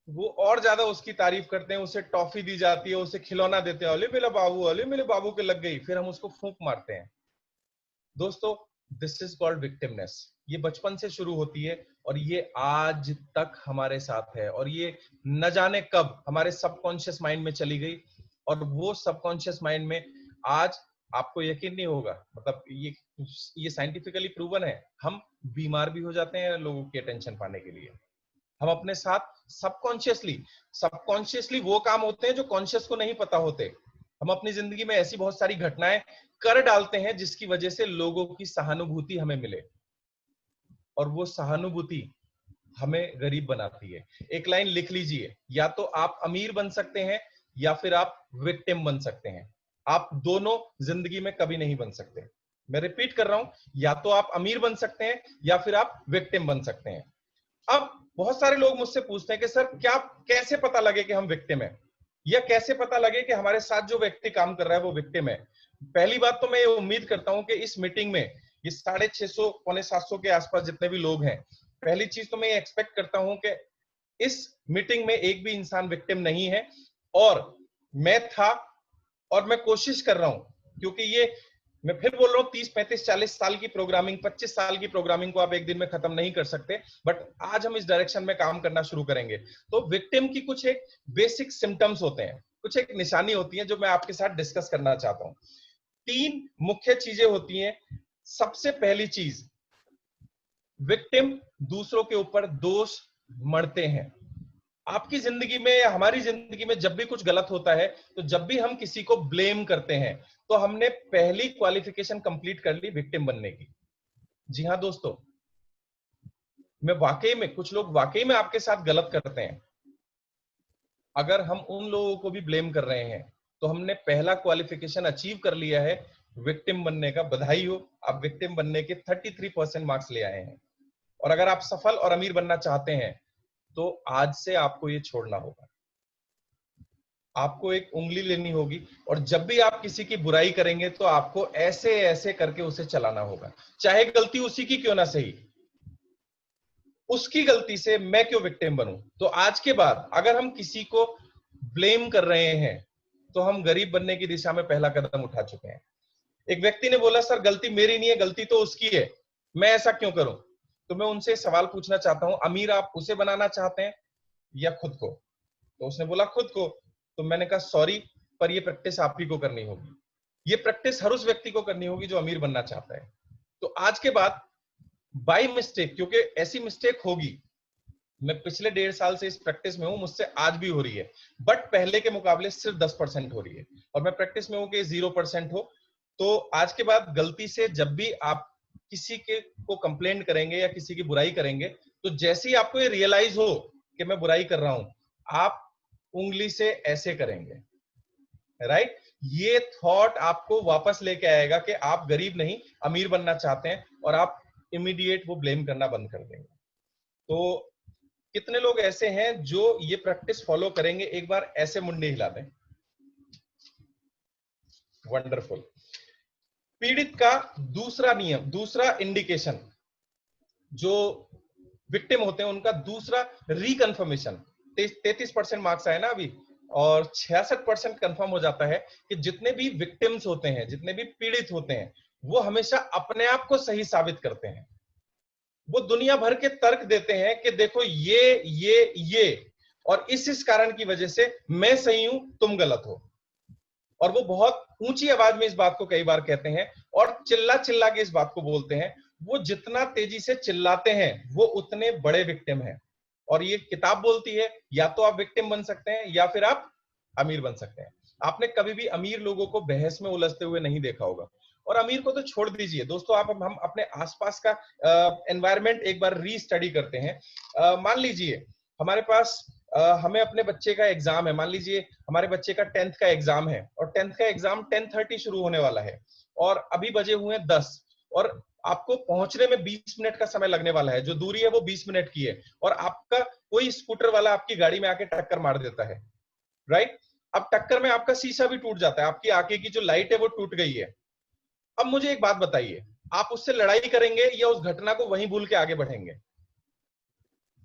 वो और ज्यादा उसकी तारीफ करते हैं, उसे टॉफी दी जाती है, उसे खिलौना देते हैं, अले मेरा बाबू, अले मेरे बाबू के लग गई, फिर हम उसको फूंक मारते हैं। दोस्तों, दिस इज कॉल्ड विक्टिमनेस। ये बचपन से शुरू होती है और ये आज तक हमारे साथ है, और ये न जाने कब हमारे सबकॉन्शियस माइंड में चली गई। और वो सबकॉन्शियस माइंड में आज, आपको यकीन नहीं होगा, मतलब ये साइंटिफिकली प्रूवन है, हम बीमार भी हो जाते हैं लोगों की अटेंशन पाने के लिए। हम अपने साथ सबकॉन्शियसली सबकॉन्शियसली वो काम होते हैं जो कॉन्शियस को नहीं पता होते। हम अपनी जिंदगी में ऐसी बहुत सारी घटनाएं कर डालते हैं जिसकी वजह से लोगों की सहानुभूति हमें मिले, और वो सहानुभूति हमें गरीब बनाती है। एक लाइन लिख लीजिए, या तो आप अमीर बन सकते हैं या फिर आप विक्टिम बन सकते हैं। आप दोनों जिंदगी में कभी नहीं बन सकते। मैं रिपीट कर रहा हूं, या तो आप अमीर बन सकते हैं या फिर आप विक्टिम बन सकते हैं। अब बहुत सारे लोग मुझसे पूछते हैं कि सर क्या, कैसे पता लगे कि हम विक्टिम है, या कैसे पता लगे कि हमारे साथ जो व्यक्ति काम कर रहा है वो विक्टिम है। पहली बात तो मैं ये उम्मीद करता हूं कि इस मीटिंग में ये 650 पौने 700 के आसपास जितने भी लोग हैं, पहली चीज तो मैं ये एक्सपेक्ट करता हूं कि इस मीटिंग में एक भी इंसान विक्टिम नहीं है। और मैं था, और मैं कोशिश कर रहा हूं, क्योंकि ये, मैं फिर बोल रहा हूँ, 30 35 40 साल की प्रोग्रामिंग, 25 साल की प्रोग्रामिंग को आप एक दिन में खत्म नहीं कर सकते। बट आज हम इस डायरेक्शन में काम करना शुरू करेंगे। तो विक्टिम की कुछ एक बेसिक सिम्टम्स होते हैं, कुछ एक निशानी होती है जो मैं आपके साथ डिस्कस करना चाहता हूँ। 3 मुख्य चीजें होती हैं। सबसे पहली चीज, विक्टिम दूसरों के ऊपर दोष मढ़ते हैं। आपकी जिंदगी में या हमारी जिंदगी में जब भी कुछ गलत होता है, तो जब भी हम किसी को ब्लेम करते हैं, तो हमने पहली क्वालिफिकेशन कंप्लीट कर ली विक्टिम बनने की। जी हाँ दोस्तों, मैं वाकई में, कुछ लोग वाकई में आपके साथ गलत करते हैं। अगर हम उन लोगों को भी ब्लेम कर रहे हैं तो हमने पहला क्वालिफिकेशन अचीव कर लिया है विक्टिम बनने का। बधाई हो, आप विक्टिम बनने के 33% मार्क्स ले आए हैं। और अगर आप सफल और अमीर बनना चाहते हैं तो आज से आपको ये छोड़ना होगा। आपको एक उंगली लेनी होगी, और जब भी आप किसी की बुराई करेंगे तो आपको ऐसे ऐसे करके उसे चलाना होगा, चाहे गलती उसी की क्यों ना सही। उसकी गलती से मैं क्यों विक्टिम बनूं। तो आज के बाद अगर हम किसी को ब्लेम कर रहे हैं तो हम गरीब बनने की दिशा में पहला कदम उठा चुके हैं। एक व्यक्ति ने बोला, सर गलती मेरी नहीं है, गलती तो उसकी है, मैं ऐसा क्यों करूं। तो मैं उनसे सवाल पूछना चाहता हूं, अमीर आप उसे बनाना चाहते हैं या खुद को। तो उसने बोला खुद को। तो मैंने कहा सॉरी, पर ये प्रैक्टिस आप ही को करनी होगी। ये प्रैक्टिस हर उस व्यक्ति को करनी होगी जो अमीर बनना चाहता है। तो आज के बाद बाय मिस्टेक, क्योंकि ऐसी मिस्टेक होगी, मैं पिछले 1.5 साल से इस प्रैक्टिस में हूं, मुझसे आज भी हो रही है, बट पहले के मुकाबले सिर्फ 10% हो रही है, और मैं प्रैक्टिस में हूं कि 0% हो। तो आज के बाद गलती से जब भी आप किसी के को कंप्लेंट करेंगे या किसी की बुराई करेंगे, तो जैसे ही आपको ये रियलाइज हो कि मैं बुराई कर रहा हूं, आप उंगली से ऐसे करेंगे, राइट? ये थॉट आपको वापस लेके आएगा कि आप गरीब नहीं अमीर बनना चाहते हैं, और आप इमीडिएट वो ब्लेम करना बंद कर देंगे। तो कितने लोग ऐसे हैं जो ये प्रैक्टिस फॉलो करेंगे? एक बार ऐसे मुंडी हिला दें। वंडरफुल। पीड़ित का दूसरा नियम, दूसरा इंडिकेशन, जो विक्टिम होते हैं उनका दूसरा रिकन्फर्मेशन, 33% मार्क्स आए ना अभी, और 66% कंफर्म हो जाता है कि जितने भी विक्टिम्स होते हैं, जितने भी पीड़ित होते हैं, वो हमेशा अपने आप को सही साबित करते हैं। वो दुनिया भर के तर्क देते हैं कि देखो ये और इस कारण की वजह से मैं सही हूं, तुम गलत हो। और वो बहुत ऊंची आवाज में इस बात को कई बार कहते हैं और चिल्ला चिल्ला के इस बात को बोलते हैं। वो जितना तेजी से चिल्लाते हैं वो उतने बड़े विक्टिम हैं। और ये किताब बोलती है, या तो आप विक्टिम बन सकते हैं या फिर आप अमीर बन सकते हैं। आपने कभी भी अमीर लोगों को बहस में उलझते हुए नहीं देखा होगा। और अमीर को तो छोड़ दीजिए दोस्तों, आप हम अपने आसपास का एनवायरनमेंट एक बार री-स्टडी करते हैं। मान लीजिए हमारे पास हमें अपने बच्चे का एग्जाम है, मान लीजिए हमारे बच्चे का 10th का एग्जाम है, और 10th का एग्जाम 10:30 शुरू होने वाला है, और अभी बजे हुए हैं 10, और आपको पहुंचने में 20 मिनट का समय लगने वाला है। जो दूरी है वो 20 मिनट की है, और आपका कोई स्कूटर वाला आपकी गाड़ी में आके टक्कर मार देता है, राइट? अब टक्कर में आपका शीशा भी टूट जाता है, आपकी आंखें की जो लाइट है वो टूट गई है। अब मुझे एक बात बताइए, आप उससे लड़ाई करेंगे या उस घटना को वहीं भूल के आगे बढ़ेंगे?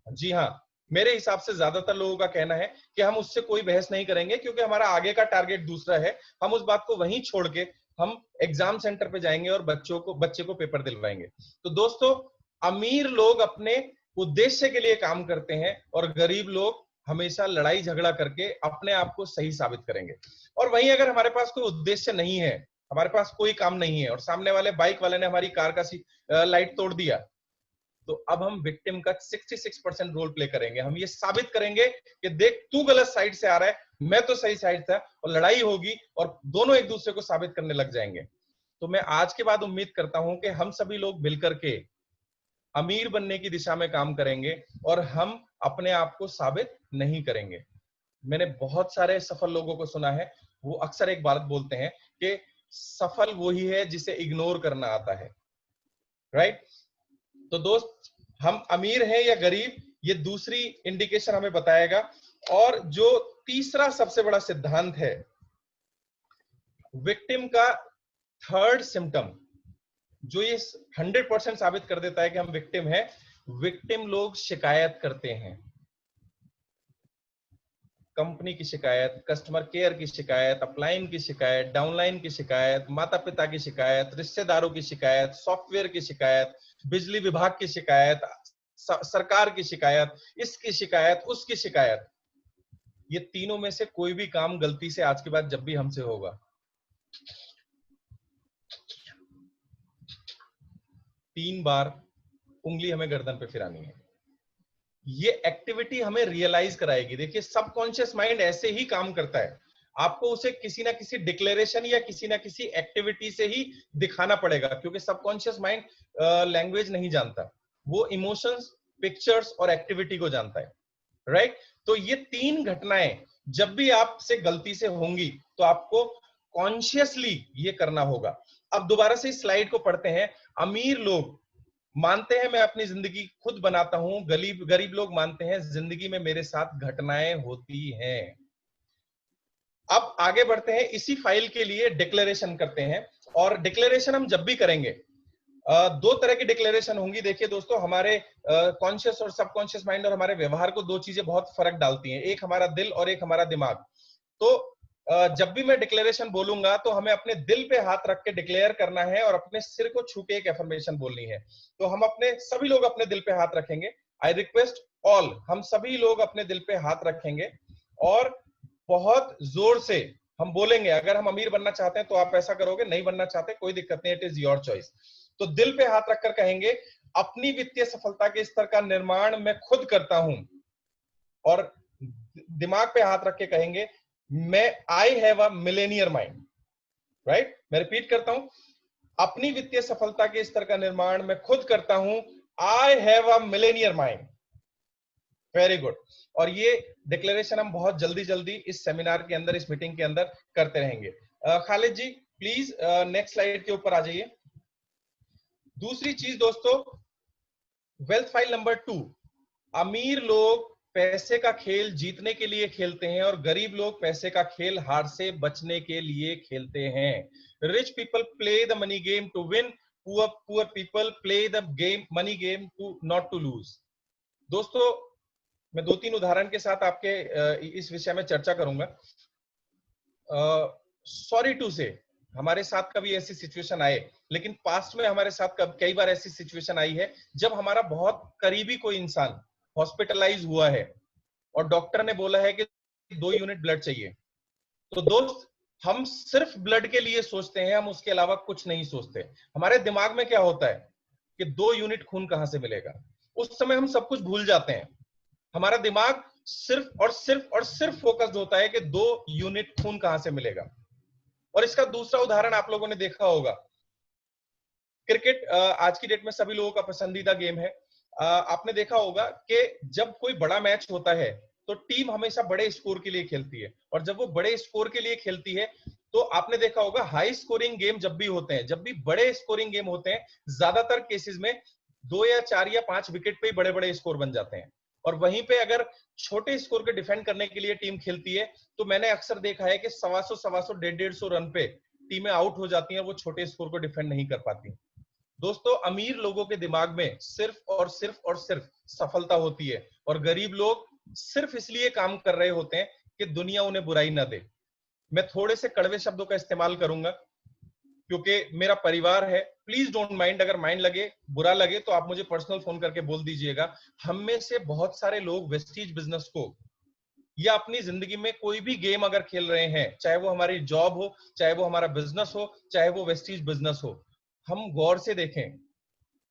जी हाँ, मेरे हिसाब से ज्यादातर लोगों का कहना है कि हम उससे कोई बहस नहीं करेंगे, क्योंकि हमारा आगे का टारगेट दूसरा है। हम उस बात को वहीं छोड़ के हम एग्जाम सेंटर पे जाएंगे और बच्चे को पेपर दिलवाएंगे। तो दोस्तों, अमीर लोग अपने उद्देश्य के लिए काम करते हैं, और गरीब लोग हमेशा लड़ाई झगड़ा करके अपने आप को सही साबित करेंगे। और वहीं अगर हमारे पास कोई उद्देश्य नहीं है, हमारे पास कोई काम नहीं है, और सामने वाले बाइक वाले ने हमारी कार का लाइट तोड़ दिया, तो अब हम विक्टिम का 66% रोल प्ले करेंगे। हम ये साबित करेंगे कि देख, तू गलत साइड से आ रहा है, मैं तो सही साइड था, और लड़ाई होगी और दोनों एक दूसरे को साबित करने लग जाएंगे। तो मैं आज के बाद उम्मीद करता हूं कि हम सभी लोग मिलकर के अमीर बनने की दिशा में काम करेंगे, और हम अपने आप को साबित नहीं करेंगे। मैंने बहुत सारे सफल लोगों को सुना है, वो अक्सर एक बात बोलते हैं कि सफल वही है जिसे इग्नोर करना आता है, राइट? तो दोस्त, हम अमीर हैं या गरीब, ये दूसरी इंडिकेशन हमें बताएगा। और जो तीसरा सबसे बड़ा सिद्धांत है विक्टिम का, थर्ड सिम्टम, जो ये 100% साबित कर देता है कि हम विक्टिम हैं, विक्टिम लोग शिकायत करते हैं। कंपनी की शिकायत, कस्टमर केयर की शिकायत, अपलाइन की शिकायत, डाउनलाइन की शिकायत, माता पिता की शिकायत, रिश्तेदारों की शिकायत, सॉफ्टवेयर की शिकायत, बिजली विभाग की शिकायत, सरकार की शिकायत, इसकी शिकायत, उसकी शिकायत। ये तीनों में से कोई भी काम गलती से आज के बाद जब भी हमसे होगा, 3 बार उंगली हमें गर्दन पे फिरानी है। ये एक्टिविटी हमें रियलाइज कराएगी। देखिए, सबकॉन्शियस माइंड ऐसे ही काम करता है। आपको उसे किसी ना किसी डिक्लेरेशन या किसी ना किसी एक्टिविटी से ही दिखाना पड़ेगा, क्योंकि सबकॉन्शियस माइंड लैंग्वेज नहीं जानता, वो इमोशंस, पिक्चर्स और एक्टिविटी को जानता है, राइट? तो ये 3 घटनाएं जब भी आपसे गलती से होंगी, तो आपको कॉन्शियसली ये करना होगा। अब दोबारा से इस स्लाइड को पढ़ते हैं। अमीर लोग मानते हैं मैं अपनी जिंदगी खुद बनाता हूं, गरीब लोग मानते हैं जिंदगी में मेरे साथ घटनाएं होती हैं। अब आगे बढ़ते हैं, इसी फाइल के लिए डिक्लेरेशन करते हैं। और डिक्लेरेशन हम जब भी करेंगे, 2 तरह की डिक्लेरेशन होंगी। देखिए दोस्तों, हमारे कॉन्शियस और सबकॉन्शियस माइंड और हमारे व्यवहार को 2 चीजें बहुत फर्क डालती हैं, एक हमारा दिल और एक हमारा दिमाग। तो जब भी मैं डिक्लेरेशन बोलूंगा तो हमें अपने दिल पे हाथ रख के डिक्लेयर करना है, और अपने सिर को छू के एक एफर्मेशन बोलनी है। तो हम सभी लोग अपने दिल पे हाथ रखेंगे। आई रिक्वेस्ट ऑल, हम सभी लोग अपने दिल पे हाथ रखेंगे और बहुत जोर से हम बोलेंगे। अगर हम अमीर बनना चाहते हैं तो आप ऐसा करोगे, नहीं बनना चाहते कोई दिक्कत नहीं, इट इज योर चॉइस। तो दिल पे हाथ रखकर कहेंगे, अपनी वित्तीय सफलता के स्तर का निर्माण मैं खुद करता हूं। और दिमाग पे हाथ रख के कहेंगे, मैं आई have a millionaire mind, right? मैं रिपीट करता हूं, अपनी वित्तीय सफलता के स्तर का निर्माण मैं खुद करता हूं, आई have a millionaire mind, very good. और ये डिक्लेरेशन हम बहुत जल्दी जल्दी इस सेमिनार के अंदर, इस मीटिंग के अंदर करते रहेंगे। खालिद जी प्लीज नेक्स्ट स्लाइड के ऊपर आ जाइए। दूसरी चीज दोस्तों, वेल्थ फाइल नंबर 2, अमीर लोग पैसे का खेल जीतने के लिए खेलते हैं और गरीब लोग पैसे का खेल हार से बचने के लिए खेलते हैं। Rich people play the money game to win, poor people play the game money game to not to lose. दोस्तों मैं 2-3 उदाहरण के साथ आपके इस विषय में चर्चा करूंगा। सॉरी टू से हमारे साथ कभी ऐसी सिचुएशन आए, लेकिन पास्ट में हमारे साथ कई बार ऐसी सिचुएशन आई है जब हमारा बहुत करीबी कोई इंसान हॉस्पिटलाइज हुआ है और डॉक्टर ने बोला है कि 2 यूनिट ब्लड चाहिए। तो दोस्त हम सिर्फ ब्लड के लिए सोचते हैं, हम उसके अलावा कुछ नहीं सोचते। हमारे दिमाग में क्या होता है कि 2 यूनिट खून कहां से मिलेगा, उस समय हम सब कुछ भूल जाते हैं। हमारा दिमाग सिर्फ और सिर्फ और सिर्फ फोकस्ड होता है कि 2 यूनिट खून कहां से मिलेगा। और इसका दूसरा उदाहरण आप लोगों ने देखा होगा, क्रिकेट आज की डेट में सभी लोगों का पसंदीदा गेम है। आपने देखा होगा कि जब कोई बड़ा मैच होता है तो टीम हमेशा बड़े स्कोर के लिए खेलती है, और जब वो बड़े स्कोर के लिए खेलती है तो आपने देखा होगा हाई स्कोरिंग गेम जब भी होते हैं, जब भी बड़े स्कोरिंग गेम होते हैं, ज्यादातर केसेस में 2 या 4 या 5 विकेट पे ही बड़े बड़े स्कोर बन जाते हैं। और वहीं पे अगर छोटे स्कोर के डिफेंड करने के लिए टीम खेलती है तो मैंने अक्सर देखा है कि 125 150 रन पे टीमें आउट हो जाती हैं, वो छोटे स्कोर को डिफेंड नहीं कर पाती। दोस्तों अमीर लोगों के दिमाग में सिर्फ और सिर्फ और सिर्फ सफलता होती है, और गरीब लोग सिर्फ इसलिए काम कर रहे होते हैं कि दुनिया उन्हें बुराई ना दे। मैं थोड़े से कड़वे शब्दों का इस्तेमाल करूंगा क्योंकि मेरा परिवार है, प्लीज डोंट माइंड। अगर माइंड लगे, बुरा लगे तो आप मुझे पर्सनल फोन करके बोल दीजिएगा। हम में से बहुत सारे लोग वेस्टीज बिजनेस को या अपनी जिंदगी में कोई भी गेम अगर खेल रहे हैं, चाहे वो हमारी जॉब हो, चाहे वो हमारा बिजनेस हो, चाहे वो वेस्टीज बिजनेस हो, हम गौर से देखें,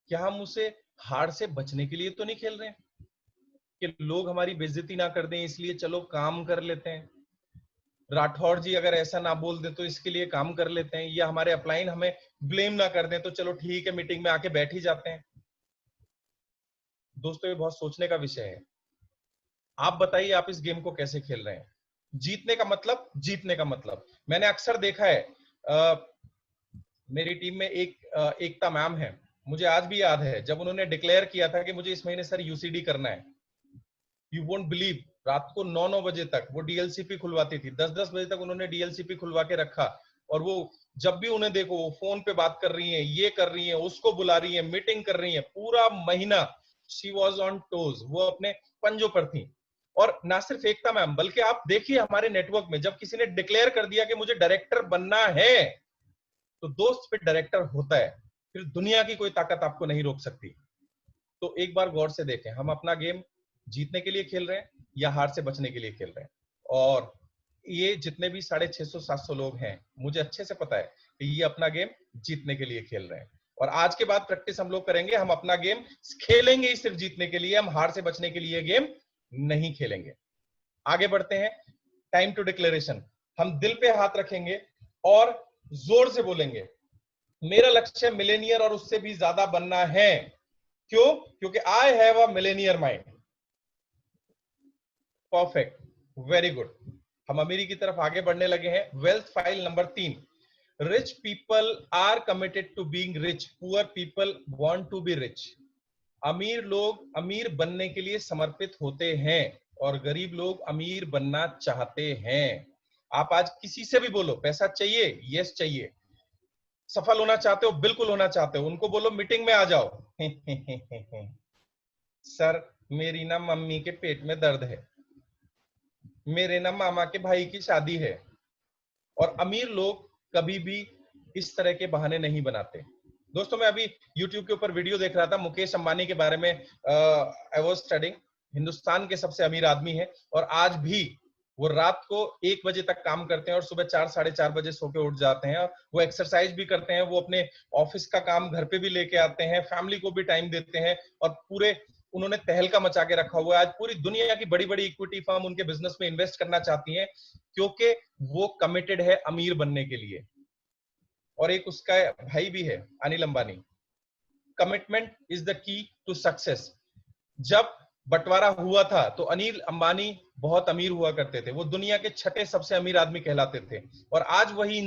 क्या हम उसे हार से बचने के लिए तो नहीं खेल रहे हैं कि लोग हमारी बेइज्जती ना कर दें इसलिए चलो काम कर लेते हैं, राठौर जी अगर ऐसा ना बोल दे तो इसके लिए काम कर लेते हैं, या हमारे अपलाइन हमें ब्लेम ना कर दें तो चलो ठीक है मीटिंग में आके बैठ ही जाते हैं। दोस्तों ये बहुत सोचने का विषय है। आप बताइए आप इस गेम को कैसे खेल रहे हैं? जीतने का मतलब, जीतने का मतलब मैंने अक्सर देखा है, मेरी टीम में एकता मैम है, मुझे आज भी याद है जब उन्होंने डिक्लेयर किया था कि मुझे इस महीने सर यूसीडी करना है, यू वोंट बिलीव, रात को 9-9 बजे तक वो डीएलसीपी खुलवाती थी, 10-10 बजे तक उन्होंने डीएलसीपी खुलवा के रखा। और वो जब भी उन्हें देखो वो फोन पे बात कर रही हैं, ये कर रही हैं, उसको बुला रही हैं, मीटिंग कर रही हैं, पूरा महीना शी वॉज ऑन टोज, वो अपने पंजों पर थी। और ना सिर्फ एकता मैम, बल्कि आप देखिए हमारे नेटवर्क में जब किसी ने डिक्लेयर कर दिया कि मुझे डायरेक्टर बनना है, तो दोस्त फिर डायरेक्टर होता है, फिर दुनिया की कोई ताकत आपको नहीं रोक सकती। तो एक बार गौर से देखें, हम अपना गेम जीतने के लिए खेल रहे हैं या हार से बचने के लिए खेल रहे हैं। और ये जितने भी 650-700 लोग हैं, मुझे अच्छे से पता है कि ये अपना गेम जीतने के लिए खेल रहे हैं। और आज के बाद प्रैक्टिस हम लोग करेंगे, हम अपना गेम खेलेंगे ही सिर्फ जीतने के लिए, हम हार से बचने के लिए गेम नहीं खेलेंगे। आगे बढ़ते हैं, टाइम टू डिक्लेरेशन। हम दिल पे हाथ रखेंगे और जोर से बोलेंगे, मेरा लक्ष्य मिलेनियर और उससे भी ज्यादा बनना है। क्यों? क्योंकि I have a millionaire mind. Perfect, very good. हम अमीरी की तरफ आगे बढ़ने लगे हैं। Wealth file number 3, rich people are committed to being rich, poor people want to be rich. अमीर लोग अमीर बनने के लिए समर्पित होते हैं और गरीब लोग अमीर बनना चाहते हैं। आप आज किसी से भी बोलो पैसा चाहिए, यस चाहिए। सफल होना चाहते हो, बिल्कुल होना चाहते हो, उनको बोलो मीटिंग में आ जाओ सर मेरी ना मम्मी के पेट में दर्द है, मेरे ना मामा के भाई की शादी है। और अमीर लोग कभी भी इस तरह के बहाने नहीं बनाते। दोस्तों मैं अभी YouTube के ऊपर वीडियो देख रहा था मुकेश अंबानी के बारे में। आई वाज स्टडीइंग, हिंदुस्तान के सबसे अमीर आदमी है और आज भी वो रात को 1 बजे तक काम करते हैं और सुबह 4 साढ़े 4 बजे सो के उठ जाते हैं। वो एक्सरसाइज भी करते हैं, वो अपने ऑफिस का काम घर पे भी लेके आते हैं, फैमिली को भी टाइम देते हैं और पूरे उन्होंने तहलका मचा के रखा हुआ है। आज पूरी दुनिया की बड़ी बड़ी इक्विटी फर्म उनके बिजनेस में इन्वेस्ट करना चाहती हैं क्योंकि वो कमिटेड है अमीर बनने के लिए। और एक उसका भाई भी है, Anil Ambani. Commitment is the key to success. जब बंटवारा हुआ था तो अनिल अंबानी बहुत अमीर हुआ करते थे, वो दुनिया के छठे सबसे अमीर आदमी कहलाते थे। और आज वही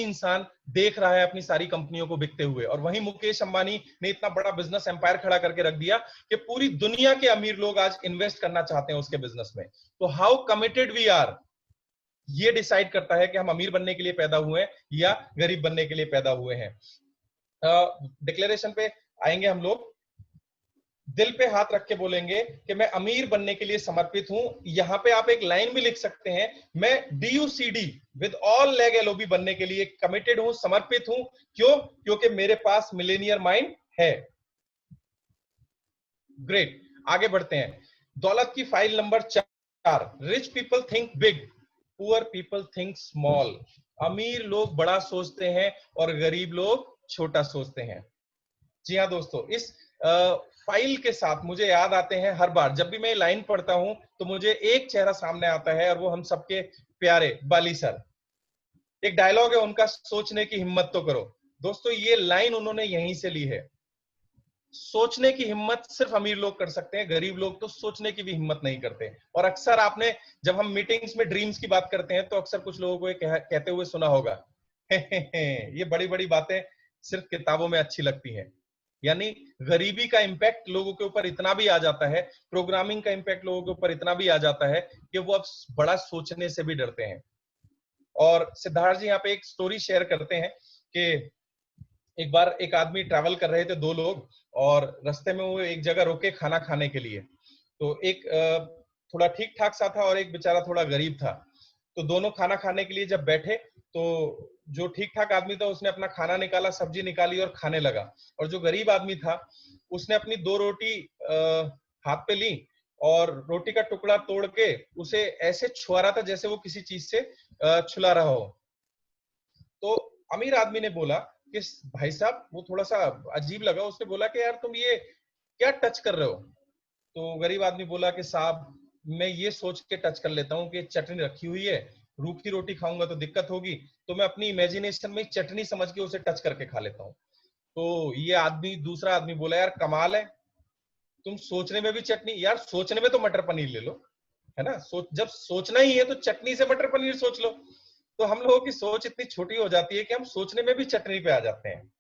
इंसान देख रहा है अपनी सारी कंपनियों को बिकते हुए। और वहीं मुकेश अंबानी ने इतना बड़ा बिजनेस एम्पायर खड़ा करके रख दिया कि पूरी दुनिया के अमीर लोग आज इन्वेस्ट करना चाहते हैं उसके बिजनेस में। तो हाउ कमिटेड वी आर, ये डिसाइड करता है कि हम अमीर बनने के लिए पैदा हुए हैं या गरीब बनने के लिए पैदा हुए हैं। डिक्लेरेशन पे आएंगे हम लोग। दिल पे हाथ रख के बोलेंगे कि मैं अमीर बनने के लिए समर्पित हूं। यहां पे आप एक लाइन भी लिख सकते हैं, मैं DUCD with all leg LOB बनने के लिए कमिटेड हूं, समर्पित हूं। क्यों? क्योंकि मेरे पास मिलेनियर माइंड है। ग्रेट, आगे बढ़ते हैं। दौलत की file number 4, rich people think big, poor people think small. अमीर लोग बड़ा सोचते हैं और गरीब लोग छोटा सोचते हैं। जी हाँ दोस्तों, इस फाइल के साथ मुझे याद आते हैं, हर बार जब भी मैं लाइन पढ़ता हूं तो मुझे एक चेहरा सामने आता है और वो हम सबके प्यारे बाली सर। एक डायलॉग है उनका, सोचने की हिम्मत तो करो। दोस्तों ये लाइन उन्होंने यहीं से ली है। सोचने की हिम्मत सिर्फ अमीर लोग कर सकते हैं, गरीब लोग तो सोचने की भी हिम्मत नहीं करते। और अक्सर आपने, जब हम मीटिंग्स में ड्रीम्स की बात करते हैं तो अक्सर कुछ लोगों को कहते हुए सुना होगा, ये बड़ी बड़ी बातें सिर्फ किताबों में अच्छी लगती हैं। यानी गरीबी का इंपैक्ट लोगों के ऊपर इतना भी आ जाता है, प्रोग्रामिंग का इंपैक्ट लोगों के ऊपर इतना भी आ जाता है कि वो अब बड़ा सोचने से भी डरते हैं। और सिद्धार्थ जी यहाँ पे एक स्टोरी शेयर करते हैं कि एक बार एक आदमी ट्रैवल कर रहे थे, दो लोग, और रास्ते में वो एक जगह रुके खाना खाने के लिए। तो एक थोड़ा ठीक ठाक सा था और एक बेचारा थोड़ा गरीब था। तो दोनों खाना खाने के लिए जब बैठे तो जो ठीक ठाक आदमी था उसने अपना खाना निकाला, सब्जी निकाली और खाने लगा। और जो गरीब आदमी था उसने अपनी दो रोटी हाथ पे ली और रोटी का टुकड़ा तोड़ के उसे ऐसे छुआ रहा था जैसे वो किसी चीज से छुला रहा हो। तो अमीर आदमी ने बोला कि भाई साहब, वो थोड़ा सा अजीब लगा, उसने बोला कि यार तुम ये क्या टच कर रहे हो? तो गरीब आदमी बोला कि साहब, मैं ये सोच के टच कर लेता हूँ कि चटनी रखी हुई है, रूखी रोटी खाऊंगा तो दिक्कत होगी, तो मैं अपनी इमेजिनेशन में चटनी समझ के उसे टच करके खा लेता हूँ। तो ये आदमी, दूसरा आदमी बोला, यार कमाल है, तुम सोचने में भी चटनी, यार सोचने में तो मटर पनीर ले लो, है ना? जब सोचना ही है तो चटनी से मटर पनीर सोच लो। तो हम लोगों की सोच इतनी छोटी हो जाती है कि हम सोचने में भी चटनी पे आ जाते हैं,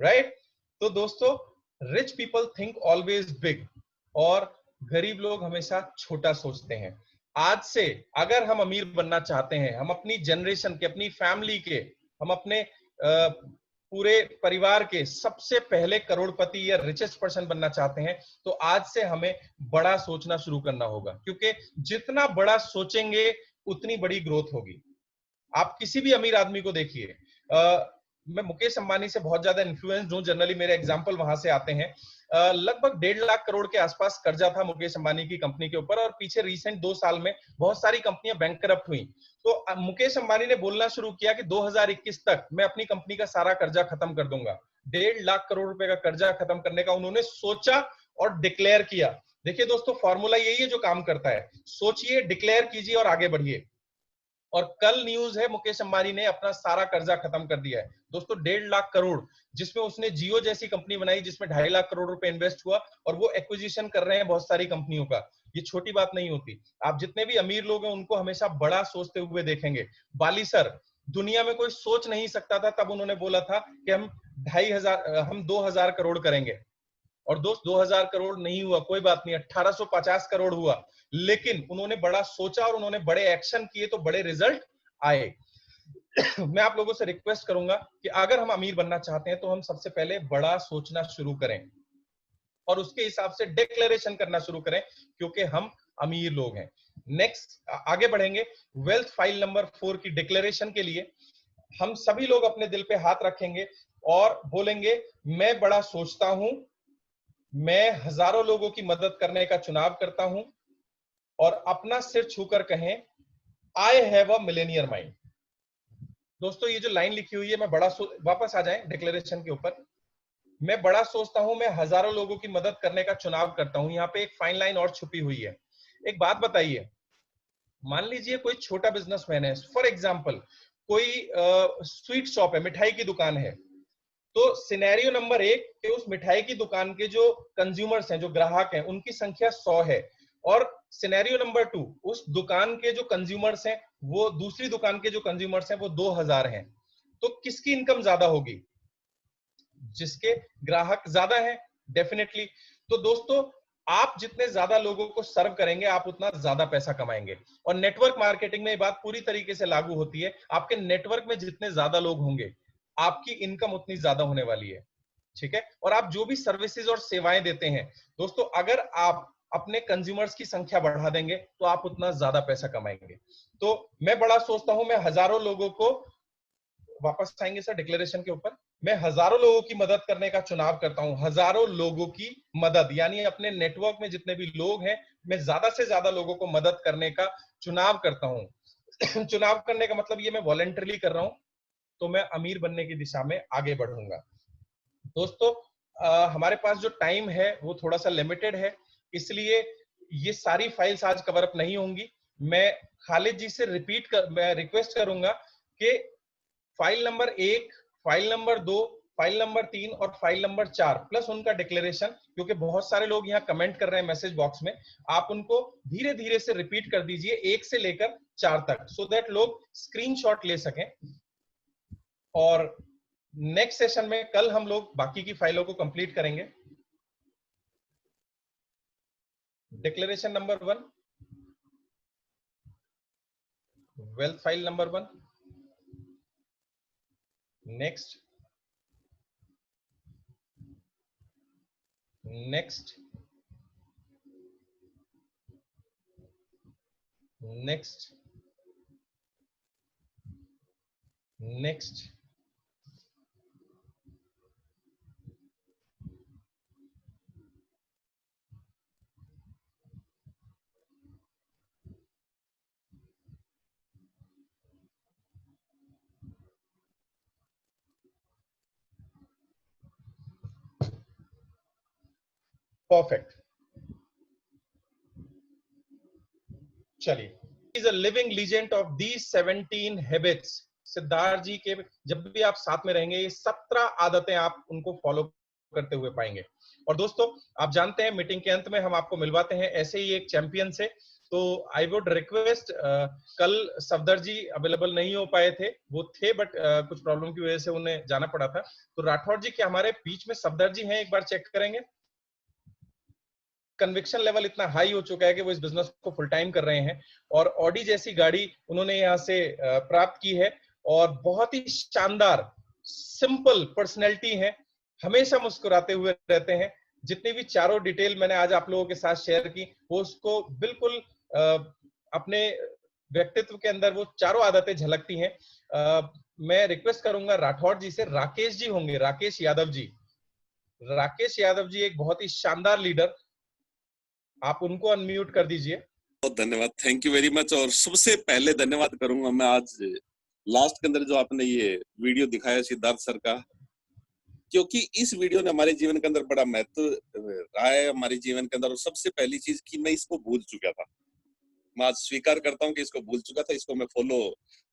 राइट? तो दोस्तों, rich people think always big और गरीब लोग हमेशा छोटा सोचते हैं। आज से अगर हम अमीर बनना चाहते हैं, हम अपनी जनरेशन के, अपनी फैमिली के, हम अपने पूरे परिवार के सबसे पहले करोड़पति या रिचेस्ट पर्सन बनना चाहते हैं, तो आज से हमें बड़ा सोचना शुरू करना होगा। क्योंकि जितना बड़ा सोचेंगे उतनी बड़ी ग्रोथ होगी। आप किसी भी अमीर आदमी को देखिए, मैं मुकेश अंबानी से बहुत ज्यादा इन्फ्लुएंस्ड हूं, जनरली मेरे एग्जांपल वहां से आते हैं। लगभग 1.5 लाख करोड़ के आसपास कर्जा था मुकेश अंबानी की कंपनी के ऊपर, और पीछे रिसेंट 2 साल में बहुत सारी कंपनियां बैंकरप्ट हुई। तो मुकेश अंबानी ने बोलना शुरू किया कि 2021 तक मैं अपनी कंपनी का सारा कर्जा खत्म कर दूंगा। 1.5 लाख करोड़ रुपए का कर्जा खत्म करने का उन्होंने सोचा और डिक्लेयर किया। देखिए दोस्तों, फॉर्मूला यही है जो काम करता है, सोचिए, डिक्लेयर कीजिए और आगे बढ़िए। और कल न्यूज है, मुकेश अंबानी ने अपना सारा कर्जा खत्म कर दिया है दोस्तों, 1.5 लाख करोड़, जिसमें उसने जियो जैसी कंपनी बनाई जिसमें 2.5 लाख करोड़ रुपए इन्वेस्ट हुआ, और वो एक्विजिशन कर रहे हैं बहुत सारी कंपनियों का। ये छोटी बात नहीं होती। आप जितने भी अमीर लोग हैं उनको हमेशा बड़ा सोचते हुए देखेंगे। बाली सर, दुनिया में कोई सोच नहीं सकता था, तब उन्होंने बोला था कि हम 2,000 करोड़ करेंगे। और दोस्त, 2,000 करोड़ नहीं हुआ, कोई बात नहीं, 1850 करोड़ हुआ, लेकिन उन्होंने बड़ा सोचा और उन्होंने बड़े एक्शन किए तो बड़े रिजल्ट आए। मैं आप लोगों से रिक्वेस्ट करूंगा कि अगर हम अमीर बनना चाहते हैं तो हम सबसे पहले बड़ा सोचना शुरू करें और उसके हिसाब से डिक्लेरेशन करना शुरू करें, क्योंकि हम अमीर लोग हैं। नेक्स्ट आगे बढ़ेंगे। वेल्थ फाइल नंबर 4 की डिक्लेरेशन के लिए हम सभी लोग अपने दिल पे हाथ रखेंगे और बोलेंगे, मैं बड़ा सोचता हूं, मैं हजारों लोगों की मदद करने का चुनाव करता हूं, और अपना सिर छूकर कहें, आई हैव अ मिलेनियर माइंड। दोस्तों ये जो लाइन लिखी हुई है, मैं वापस आ जाएं डिक्लेरेशन के ऊपर। मैं बड़ा सोचता हूं, मैं हजारों लोगों की मदद करने का चुनाव करता हूं। यहाँ पे एक फाइन लाइन और छुपी हुई है। एक बात बताइए, मान लीजिए कोई छोटा बिजनेसमैन है, फॉर एग्जाम्पल कोई स्वीट शॉप है, मिठाई की दुकान है, तो सिनेरियो नंबर 1 कि उस मिठाई की दुकान के जो कंज्यूमर्स हैं, जो ग्राहक हैं, उनकी संख्या 100 है, और सिनेरियो नंबर 2 उस दुकान के जो कंज्यूमर्स हैं, वो दूसरी दुकान के जो कंज्यूमर्स हैं वो 2000 हैं। तो किसकी इनकम ज्यादा होगी? जिसके ग्राहक ज्यादा हैं, डेफिनेटली। तो दोस्तों, आप जितने ज्यादा लोगों को सर्व करेंगे, आप उतना ज्यादा पैसा कमाएंगे। और नेटवर्क मार्केटिंग में ये बात पूरी तरीके से लागू होती है। आपके नेटवर्क में जितने ज्यादा लोग होंगे, आपकी इनकम उतनी ज्यादा होने वाली है। ठीक है? और आप जो भी सर्विसेज और सेवाएं देते हैं दोस्तों, अगर आप अपने कंज्यूमर्स की संख्या बढ़ा देंगे तो आप उतना ज्यादा पैसा कमाएंगे। तो मैं बड़ा सोचता हूं, मैं हजारों लोगों को, वापस आएंगे सर डिक्लेरेशन के ऊपर, मैं हजारों लोगों की मदद करने का चुनाव करता हूं। हजारों लोगों की मदद, यानी अपने नेटवर्क में जितने भी लोग हैं, मैं ज्यादा से ज्यादा लोगों को मदद करने का चुनाव करता हूं। चुनाव करने का मतलब ये मैं वॉलंटरली कर रहा हूं, तो मैं अमीर बनने की दिशा में आगे बढ़ूंगा। दोस्तों, हमारे पास जो टाइम है वो थोड़ा सा लिमिटेड है, इसलिए ये सारी फाइल्स आज कवर अप नहीं होंगी। मैं खालिद जी से मैं रिक्वेस्ट करूंगा कि file number 1, file number 2, file number 3 और फाइल नंबर 4 प्लस उनका डिक्लेरेशन, क्योंकि बहुत सारे लोग यहाँ कमेंट कर रहे हैं मैसेज बॉक्स में, आप उनको धीरे धीरे से रिपीट कर दीजिए 1 से लेकर 4 तक, सो दैट लोग स्क्रीनशॉट ले सकें। और नेक्स्ट सेशन में कल हम लोग बाकी की फाइलों को कंप्लीट करेंगे। Declaration number 1, wealth file number 1, next, next, next, next, perfect. चलिए, is a living legend of these 17 habits. Siddharth ji के जब भी आप साथ में रहेंगे, ये 17 आदतें आप उनको फॉलो करते हुए पाएंगे। और दोस्तों, आप जानते हैं मीटिंग के अंत में हम आपको मिलवाते हैं ऐसे ही एक चैंपियन से। तो आई वुड रिक्वेस्ट, कल सफदर जी अवेलेबल नहीं हो पाए थे, वो थे बट कुछ प्रॉब्लम की वजह से उन्हें जाना पड़ा था। तो राठौर जी, क्या हमारे बीच में सफदर जी हैं? एक बार चेक करेंगे। कन्विक्शन लेवल इतना हाई हो चुका है कि वो इस बिजनेस को फुल टाइम कर रहे हैं, और ऑडी जैसी गाड़ी उन्होंने यहाँ से प्राप्त की है, और बहुत ही शानदार सिंपल पर्सनैलिटी है, हमेशा मुस्कुराते हुए रहते हैं। जितनी भी चारों डिटेल मैंने आज आप लोगों के साथ शेयर की, वो उसको बिल्कुल अपने व्यक्तित्व के अंदर वो चारों आदतें झलकती हैं। मैं रिक्वेस्ट करूंगा राठौर जी से, राकेश जी होंगे, राकेश यादव जी। राकेश यादव जी एक बहुत ही शानदार लीडर, आप उनको अनम्यूट कर दीजिए। बहुत धन्यवाद, थैंक यू वेरी मच। और सबसे पहले धन्यवाद करूंगा मैं आज लास्ट के अंदर जो आपने ये वीडियो दिखाया सिद्धार्थ सर का, क्योंकि इस वीडियो ने हमारे जीवन के अंदर बड़ा महत्व रहा है हमारे जीवन के अंदर। और सबसे पहली चीज कि मैं इसको भूल चुका था, मैं आज स्वीकार करता हूँ कि इसको भूल चुका था, इसको मैं फॉलो